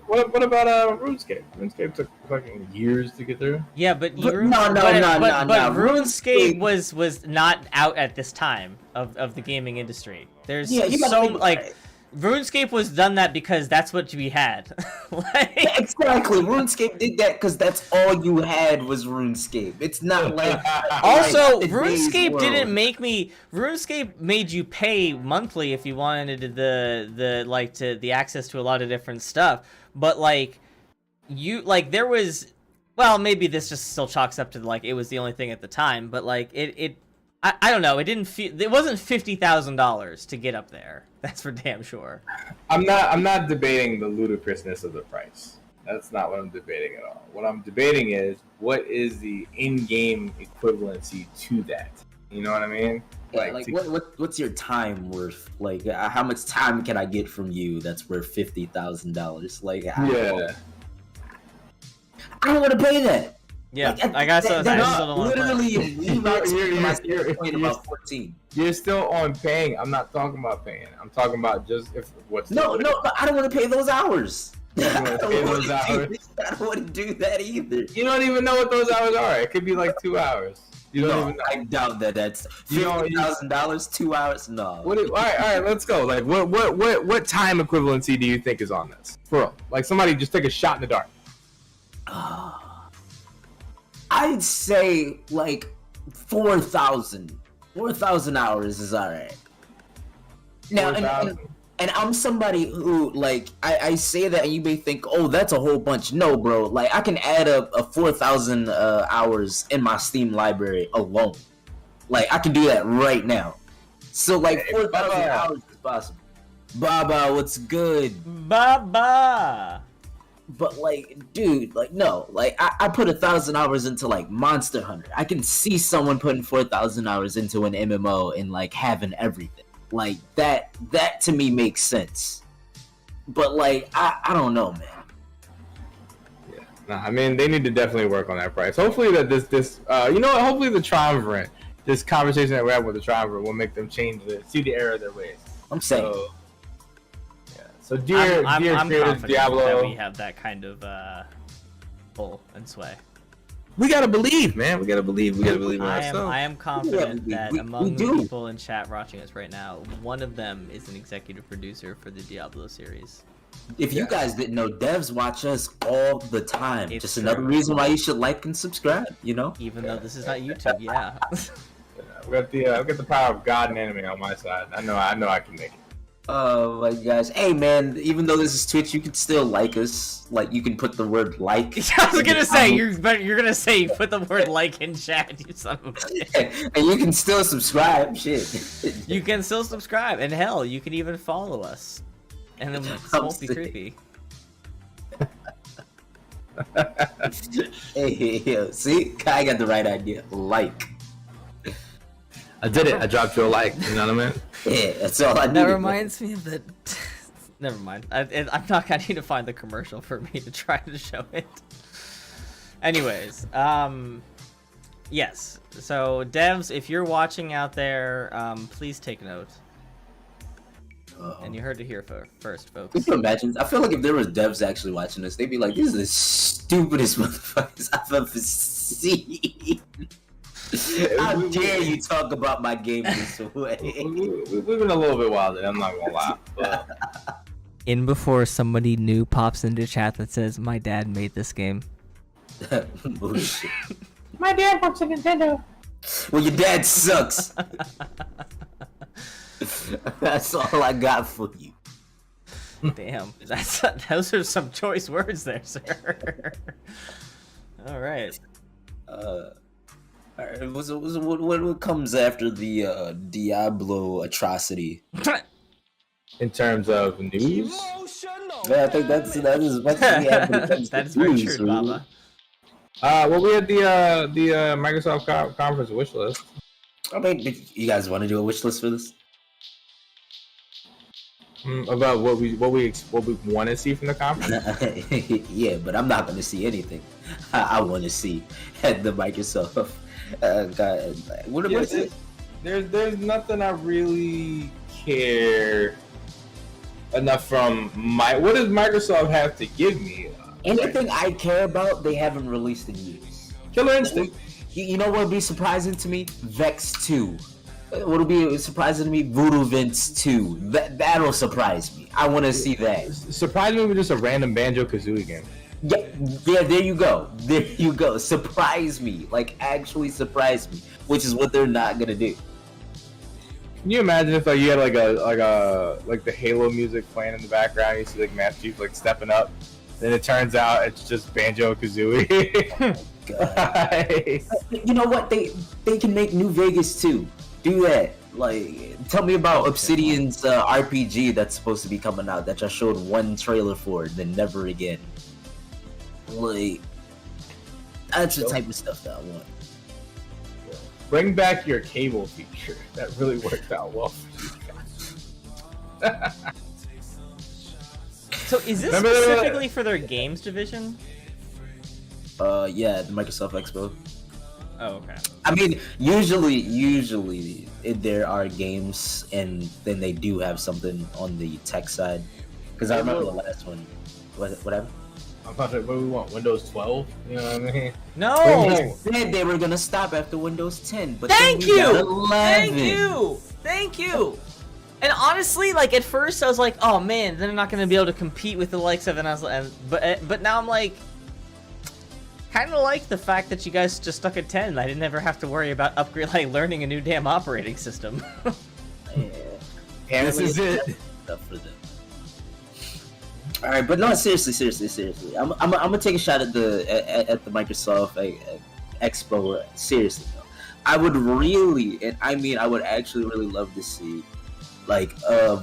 What about RuneScape? RuneScape took fucking years to get through. yeah, but No, RuneScape was not out at this time of the gaming industry. There's Yeah, you gotta so think- like RuneScape was done that because that's what we had. Like, Exactly. RuneScape did that because that's all you had was RuneScape. It's not like also, like today's RuneScape world. didn't make me. RuneScape made you pay monthly if you wanted the access to a lot of different stuff. But like, there was, well, maybe this just still chalks up to like it was the only thing at the time. But like I don't know. It wasn't $50,000 to get up there. That's for damn sure. I'm not debating the ludicrousness of the price. That's not what I'm debating at all. What I'm debating is what is the in-game equivalency to that. You know what I mean? Yeah, like what's your time worth? Like how much time can I get from you that's worth $50,000? Like Yeah. I don't want to pay that. Yeah, Like, I got that- some. I that's still don't want to. literally leave out You're- point about 14. You're still on paying. I'm not talking about paying. I'm talking about just what's No, I don't want to pay those hours. don't I wanna don't pay wanna those do- hours? I don't want to do that either. You don't even know what those hours are. It could be like 2 hours. You don't No, even know. I doubt that. That's You know, $50,000, 2 hours. No. All right, let's go. Like, what time equivalency do you think is on this? For real. Like, somebody just take a shot in the dark. I'd say like 4,000. 4,000 hours is alright. Now, 4,000? and I'm somebody who, like, I say that and you may think, oh, that's a whole bunch. No, bro. Like, I can add up a 4,000 hours in my Steam library alone. Like, I can do that right now. So, like, 4,000 hours is possible. Baba, what's good? Baba. But like, dude, like no, like I put 1,000 hours into like Monster Hunter. I can see someone putting 4,000 hours into an MMO and like having everything. Like that to me makes sense. But like, I don't know, man. Yeah. Nah, I mean, they need to definitely work on that price. Hopefully that this you know what? Hopefully the Triumvirate, this conversation that we're having with the Triumvirate will make them see the error of their ways. I'm saying. So, so dear I'm creative confident Diablo, that we have that kind of pull and sway. we gotta believe, man. We gotta believe in ourselves. I am confident that we among the do. people in chat watching us right now, one of them is an executive producer for the Diablo series. If you guys didn't know, devs watch us all the time. It's Just true. another reason why you should like and subscribe. You know. Even though this is not YouTube, yeah. I've got the power of God and anime on my side. I know I can make it. Oh my gosh. Hey man, even though this is Twitch, you can still like us. Like you can put the word like. I was gonna say you're gonna say put the word like in chat, you son of a bitch. And you can still subscribe. Shit. You can still subscribe, and hell, you can even follow us, and then it won't be creepy. Hey, yo, see, I got the right idea. Like. I did it. I dropped you a like. You know what I mean? Yeah, that's all I need. That reminds me of the. Never mind. I'm not gonna need to find the commercial for me to try to show it. Anyways, yes. So devs, if you're watching out there, please take note. And you heard it here first, folks. Could you imagine? I feel like if there was devs actually watching this, they'd be like, "These are the stupidest motherfuckers I've ever seen." How dare you talk about my game this way? We've been a little bit wild. I'm not gonna lie. But In before somebody new pops into chat that says, "My dad made this game." Bullshit. my dad works at Nintendo. Well, your dad sucks. That's all I got for you. Damn, those are some choice words there, sir. All right. Alright, what comes after the Diablo atrocity? In terms of news, Yeah, I think that is what That is very true, Baba. well, we had the Microsoft conference wish list. I mean, you guys want to do a wish list for this? About what we want to see from the conference. Yeah, but I'm not gonna see anything. I want to see at the Microsoft. God, what is it? There's nothing I really care enough from what does Microsoft have to give me? Anything I care about, they haven't released in years. Killer Instinct. You know what would be surprising to me? Vex 2. What'll be surprising to me? Voodoo Vince 2. That'll surprise me. I want to see that. Surprise me with just a random Banjo-Kazooie game. Yeah, there you go. There you go. Surprise me. Like, actually surprise me. Which is what they're not gonna do. Can you imagine if you had like the Halo music playing in the background? You see like Master Chief like stepping up, then it turns out it's just Banjo-Kazooie. You know what? They can make New Vegas too. Do that. Like, tell me about Obsidian's RPG that's supposed to be coming out that y'all showed one trailer for, then never again. Like, that's the type of stuff that I want. Bring back your cable feature. That really worked out well for you guys. So is this specifically for their games division? Yeah, the Microsoft Expo. Oh, okay. I mean, usually there are games, and then they do have something on the tech side. Because I remember the last one. What happened? I'm about to. What do we want? Windows 12? You know what I mean? No. They said they were gonna stop after Windows 10, but Thank then we got you. 11. Thank you. And honestly, like at first I was like, oh man, they're not gonna be able to compete with the likes of, and I was like, but now I'm like, kind of like the fact that you guys just stuck at 10. I didn't ever have to worry about learning a new damn operating system. Yeah, this is it. Stuff for them. All right, but no, seriously. I'm gonna take a shot at the Microsoft Expo. Seriously, though, I would really, and I mean, I would actually really love to see like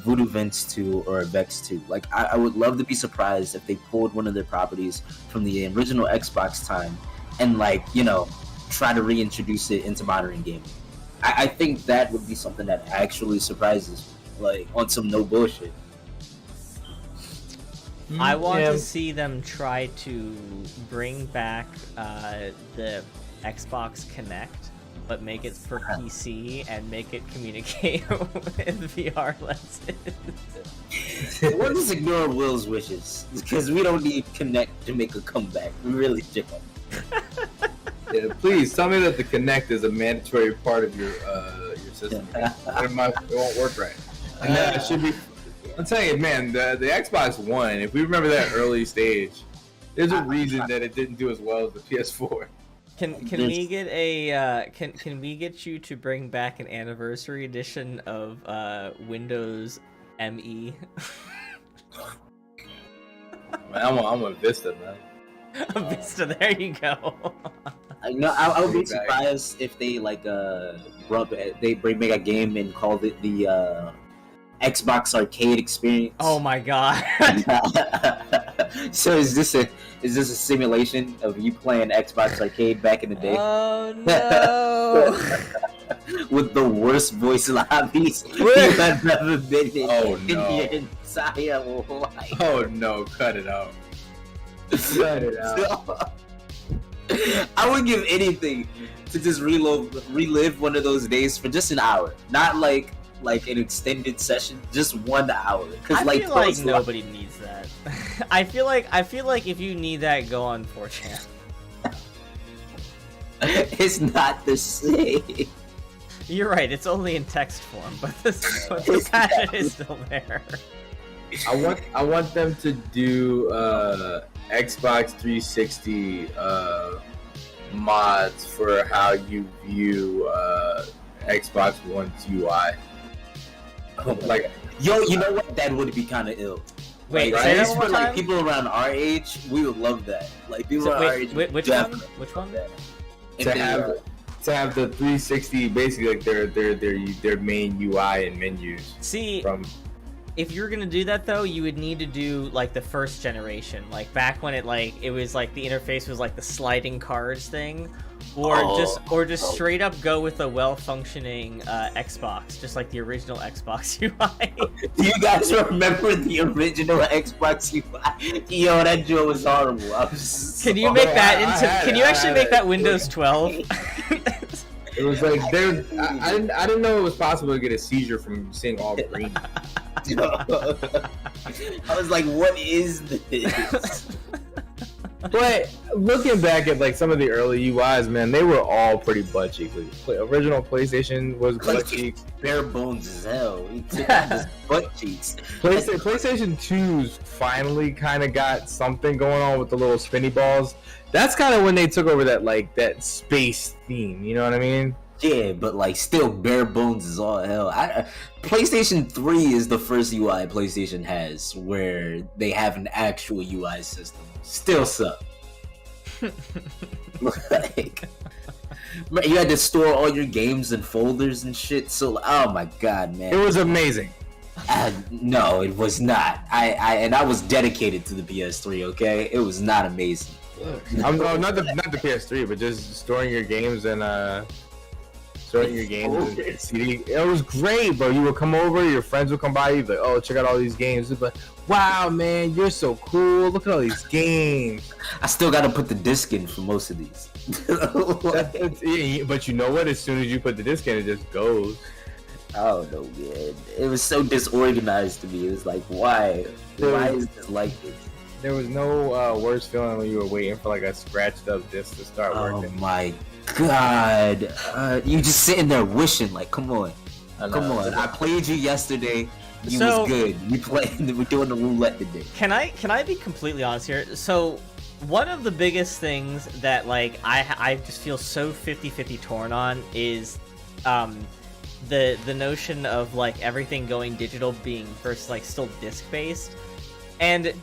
Voodoo Vince 2 or Vex 2. Like, I would love to be surprised if they pulled one of their properties from the original Xbox time and try to reintroduce it into modern gaming. I think that would be something that actually surprises me, like on some no bullshit. I want to see them try to bring back the Xbox Connect, but make it for PC and make it communicate with VR lenses. We'll just ignore Will's wishes, because we don't need Connect to make a comeback. We really don't. Yeah, please tell me that the Kinect is a mandatory part of your system. It won't work right. And that should be. I'm telling you, man, the Xbox One. If we remember that early stage, there's a reason that it didn't do as well as the PS4. Can we get a can we get you to bring back an anniversary edition of Windows ME? Man, I'm a Vista, man. A Vista, there you go. I would be surprised if they make a game and called it the Xbox Arcade Experience. Oh my god. So is this a simulation of you playing Xbox Arcade back in the day? Oh no. With the worst voice lobbies you have ever been in, in your entire life. Oh no, cut it out. Cut it out. I would give anything to just relive one of those days for just an hour. Not like an extended session, just 1 hour. I feel like nobody needs that. I feel like if you need that, go on 4chan. It's not the same. You're right, it's only in text form, but the passion is still there. I want them to do Xbox 360 mods for how you view Xbox One's UI. Like, you know what? That would be kind of ill. Wait, like, say that one more like time? people around our age, we would love that. Like people around our age, which one? Which one? To have the 360 basically like their main UI and menus. See, if you're gonna do that though, you would need to do like the first generation, like back when it was like the interface was like the sliding cards thing, or just straight up go with a well-functioning Xbox, just like the original Xbox UI. Do you guys remember the original Xbox UI? Yo, that joke was horrible. Can you make that into? Can you actually make that Windows 12? It was like I didn't know it was possible to get a seizure from seeing all green. I was like, what is this? But looking back at like some of the early UIs, man, they were all pretty butt cheekly. Original PlayStation was butt cheeks. Bare bones as hell. He took out his butt cheeks. PlayStation 2's finally kind of got something going on with the little spinny balls. That's kind of when they took over that space theme. You know what I mean? Yeah, but like still bare bones is all hell. PlayStation 3 is the first UI PlayStation has where they have an actual UI system. Still suck. Like, you had to store all your games in folders and shit. So, oh my god, man, it was amazing. No, it was not. I was dedicated to the PS3. Okay, it was not amazing. Not the PS3, but just storing your games and CD. It was great, bro. You would come over, your friends would come by, you'd be like, oh, check out all these games. You'd be like, wow, man, you're so cool. Look at all these games. I still gotta put the disc in for most of these. But you know what? As soon as you put the disc in, it just goes. I don't know, man. It was so disorganized to me. It was like, why? Why is this like this? There was no worse feeling when you were waiting for like a scratched up disc to start working. Oh my god. You just sitting there wishing, like, come on. Come on. I played you yesterday. You was good. We're doing the roulette today. Can I be completely honest here? So one of the biggest things that like I just feel so 50-50 torn on is the notion of like everything going digital being versus like still disc based. And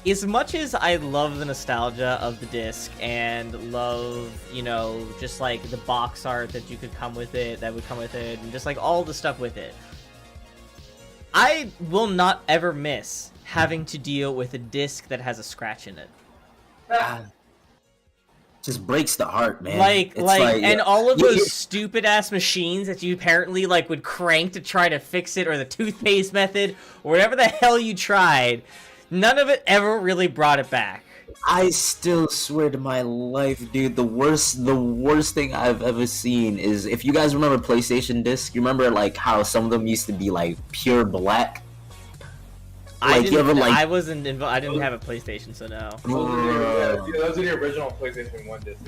as much as I love the nostalgia of the disc and love, you know, just like the box art that would come with it, and just like all the stuff with it, I will not ever miss having to deal with a disc that has a scratch in it. Just breaks the heart, man. And all of those stupid ass machines that you apparently like would crank to try to fix it, or the toothpaste method, or whatever the hell you tried. None of it ever really brought it back. I still swear to my life, dude, the worst thing I've ever seen is, if you guys remember PlayStation disc, you remember like how some of them used to be like pure black? I didn't have a PlayStation, so no. Those are the original PlayStation 1 discs.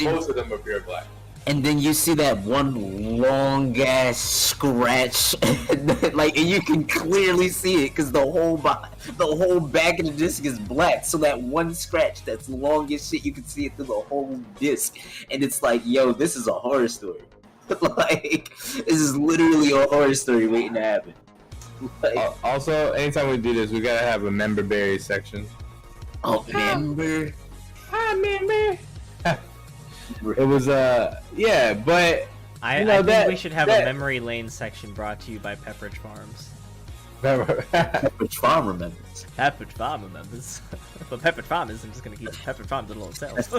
Most of them are pure black. And then you see that one long ass scratch, and you can clearly see it because the whole back of the disc is black. So that one scratch that's long as shit, you can see it through the whole disc, and it's like, yo, this is a horror story. Like, this is literally a horror story waiting to happen. Also, anytime we do this, we gotta have a member berry section. Oh, member. Hi, member. It was yeah, but I think we should have a memory lane section brought to you by Pepperidge Farms. Pepperidge Farm remembers. Pepperidge Farm remembers. But Pepperidge Farm isn't just gonna keep Pepperidge Farm to itself.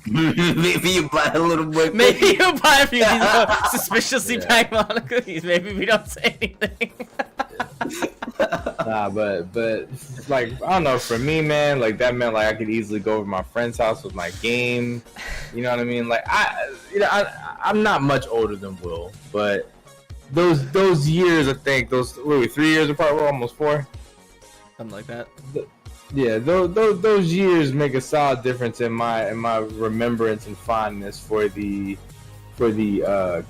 Maybe you buy a little more. Maybe you buy a few of these suspiciously packed Mono cookies. Maybe we don't say anything. Nah, but like, I don't know, for me, man, like that meant like I could easily go over to my friend's house with my game. You know what I mean? Like I'm not much older than Will, but those years, I think those 3 years apart, we're almost 4. Something like that. Yeah, those years make a solid difference in my remembrance and fondness for the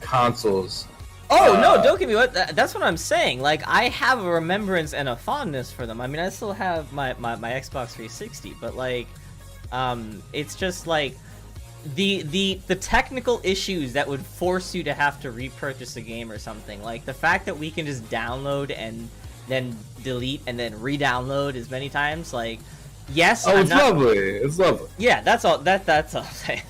consoles. Oh no! Don't get me what. That's what I'm saying. Like, I have a remembrance and a fondness for them. I mean, I still have my Xbox 360, but like, it's just like the technical issues that would force you to have to repurchase a game or something. Like the fact that we can just download and then delete and then re-download as many times. Like, yes. It's lovely. It's lovely. Yeah, that's all. That's all I'm saying.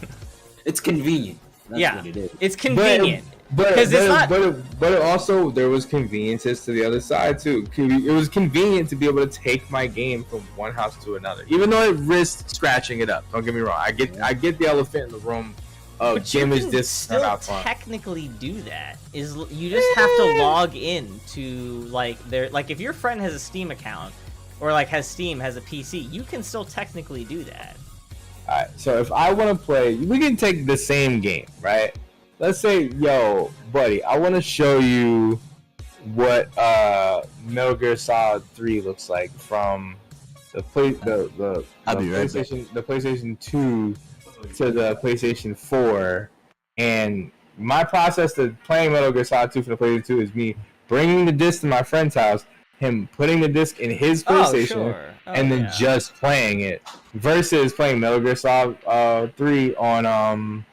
It's convenient. That's yeah, what it is. It's convenient. Because it's not. But it also there was conveniences to the other side too. It was convenient to be able to take my game from one house to another, even though it risked scratching it up. Don't get me wrong. I get the elephant in the room. But you damage can this still technically do that. Is you just have to log in to like if your friend has a Steam account or like has Steam, has a PC, you can still technically do that. Alright, so if I want to play, we can take the same game, right? Let's say, yo, buddy, I want to show you what Metal Gear Solid 3 looks like from the PlayStation 2 to the PlayStation 4, and my process to playing Metal Gear Solid 2 for the PlayStation 2 is me bringing the disc to my friend's house, him putting the disc in his PlayStation, and then just playing it, versus playing Metal Gear Solid 3 on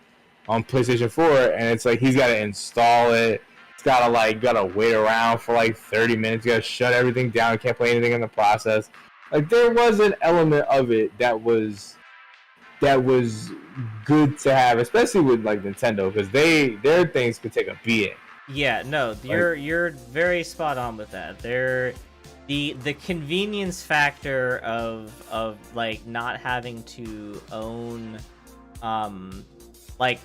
PlayStation 4, and it's like he's got to install it. It's gotta wait around for like 30 minutes. You gotta shut everything down. Can't play anything in the process. Like there was an element of it that was good to have, especially with like Nintendo, because their things could take a beating. Yeah, no, you're very spot on with that. The convenience factor of like not having to own like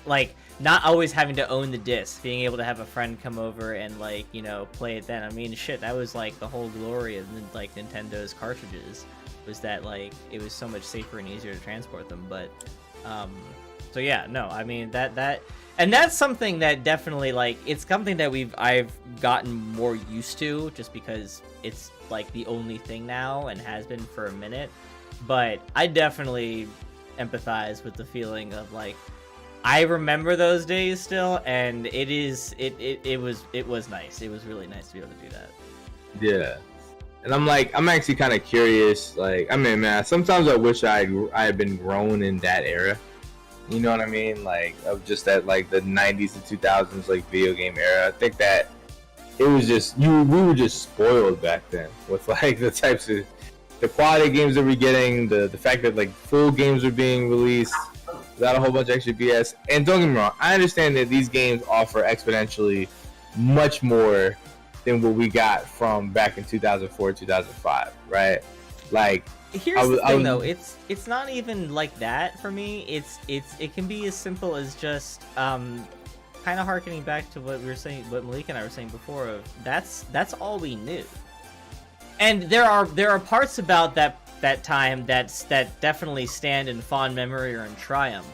not always having to own the disc, being able to have a friend come over and like, you know, play it then. I mean, shit, that was like the whole glory of like Nintendo's cartridges, was that like it was so much safer and easier to transport them. But so yeah, no, I mean that's something that definitely like it's something that I've gotten more used to, just because it's like the only thing now and has been for a minute. But I definitely empathize with the feeling of like, I remember those days still, and it was nice. It was really nice to be able to do that. Yeah. And I'm actually kind of curious. Like, I mean, man, sometimes I wish I had been grown in that era. You know what I mean? Like, of just that, like, the 90s and 2000s, like, video game era. I think that it was just, we were just spoiled back then with, like, the types of, the quality of games that we're getting, the fact that, like, full games are being released without a whole bunch of extra BS. And don't get me wrong, I understand that these games offer exponentially much more than what we got from back in 2004, 2005, right? Like, here's the thing, though. It's not even like that for me. It can be as simple as just kind of harkening back to what we were saying, what Malik and I were saying before. Of that's all we knew. And there are parts about that time that definitely stand in fond memory or in triumph,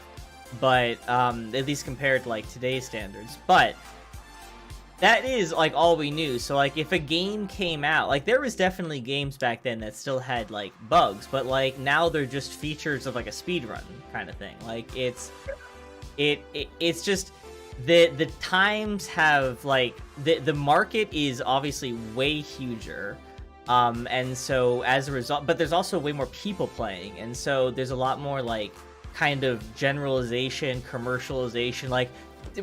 but at least compared to like today's standards. But that is like all we knew. So like if a game came out, like there was definitely games back then that still had like bugs, but like now they're just features of like a speedrun kind of thing. Like it's just the times have like the market is obviously way huger. And so as a result, but there's also way more people playing, and so there's a lot more like kind of generalization, commercialization. Like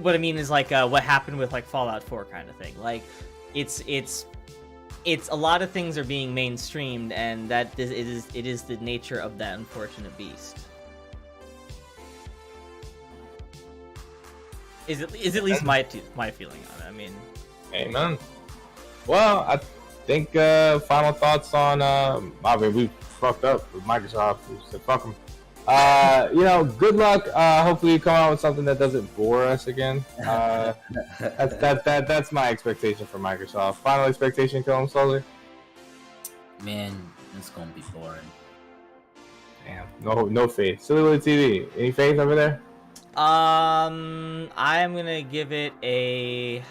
what I mean is like what happened with like Fallout 4 kind of thing. Like it's a lot of things are being mainstreamed, and it is the nature of that unfortunate beast. Is at least my feeling on it. I mean, amen. Well, I think final thoughts on I mean, we fucked up with Microsoft. We said fuck them. You know, good luck. Hopefully you come out with something that doesn't bore us again. That's my expectation for Microsoft. Final expectation, Kill 'em slowly. Man, it's gonna be boring. Damn, no faith. Silly Willy TV. Any faith over there? I'm gonna give it a.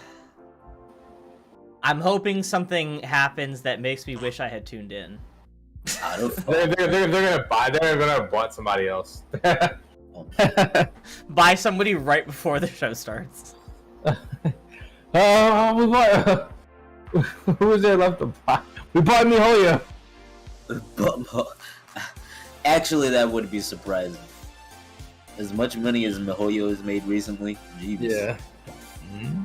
I'm hoping something happens that makes me wish I had tuned in. They're gonna bought somebody else. Buy somebody right before the show starts. We bought. Who was there left to buy? We bought MiHoYo. Actually, that would be surprising. As much money as MiHoYo has made recently, jeez. Yeah. Mm-hmm.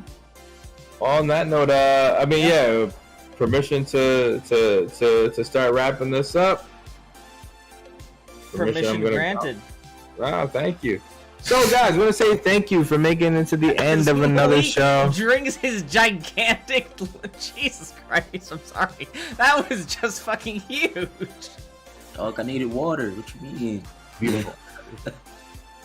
On that note, I mean, yeah, permission to start wrapping this up. Permission granted. Wow, thank you. So, guys, I want to say thank you for making it to the end of another show. Drinks his gigantic. Jesus Christ! I'm sorry. That was just fucking huge. Oh, I needed water. What you mean? Beautiful.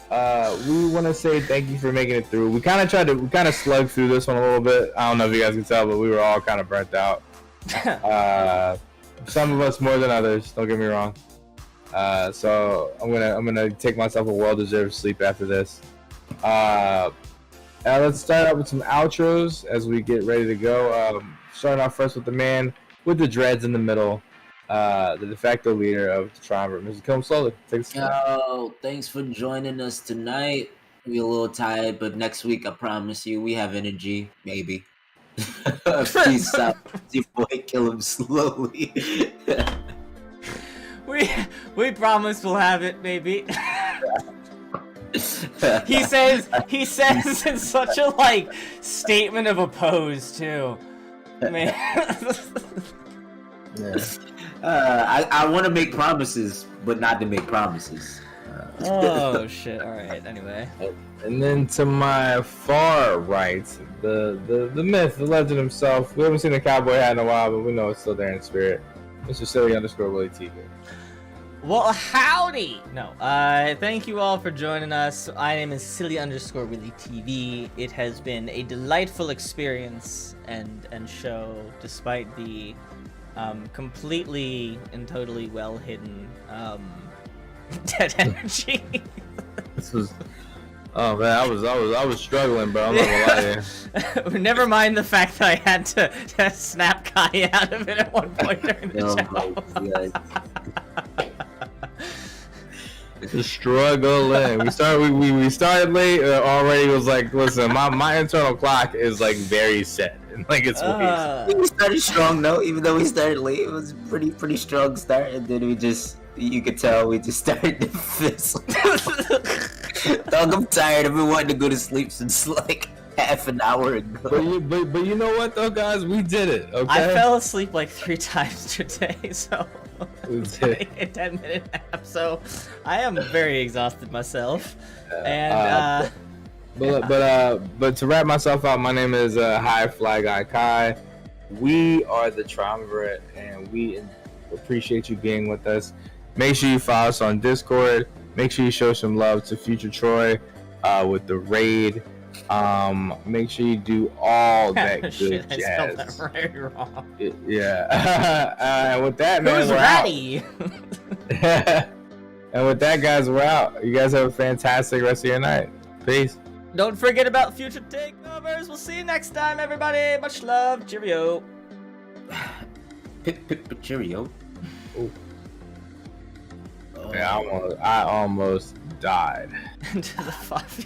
We want to say thank you for making it through. We kind of slugged through this one a little bit. I don't know if you guys can tell, but we were all kind of burnt out. Some of us more than others. Don't get me wrong. So I'm gonna take myself a well-deserved sleep after this. Let's start out with some outros as we get ready to go. Starting off first with the man with the dreads in the middle, the de facto leader of the Triumvirate, Mr. Kilm Slowly. Take us away. Yo, thanks for joining us tonight. We're a little tired, but next week I promise you we have energy. Maybe. Peace out. Your boy, kill him slowly. We promise we'll have it, maybe. he says in such a like statement of oppose too. Man. I want to make promises, but not to make promises. Oh shit! All right. Anyway. And then to my far right, the myth, the legend himself. We haven't seen the cowboy hat in a while, but we know it's still there in spirit. Mr. Silly_Willie TV. Well, howdy! No, thank you all for joining us. My name is Silly_Willie TV. It has been a delightful experience and show, despite the completely and totally well hidden dead energy. This was. Oh man, I was struggling, bro. I'm not gonna lie to you. Never mind the fact that I had to snap Kai out of it at one point during the show. Struggling. We started late. Already was like, listen, my internal clock is like very set. Like it's we started strong though, even though we started late. It was a pretty strong start, and then you could tell we just started to fizzle. Dog, I'm tired. I've been wanting to go to sleep since like half an hour ago. But you know what though, guys, we did it. Okay. I fell asleep like 3 times today, so We taking a 10-minute nap. So I am very exhausted myself, and But to wrap myself out, my name is High Fly Guy Kai. We are the Triumvirate, and we appreciate you being with us. Make sure you follow us on Discord. Make sure you show some love to Future Troy with the raid. Make sure you do all that good shit, jazz. I spelled that very wrong. Yeah. And with that, man, Who's we're ready? out. And with that, guys, we're out. You guys have a fantastic rest of your night. Peace. Don't forget about future takeovers. We'll see you next time, everybody. Much love. Cheerio. Cheerio. Ooh. Yeah, I almost died. Into the 5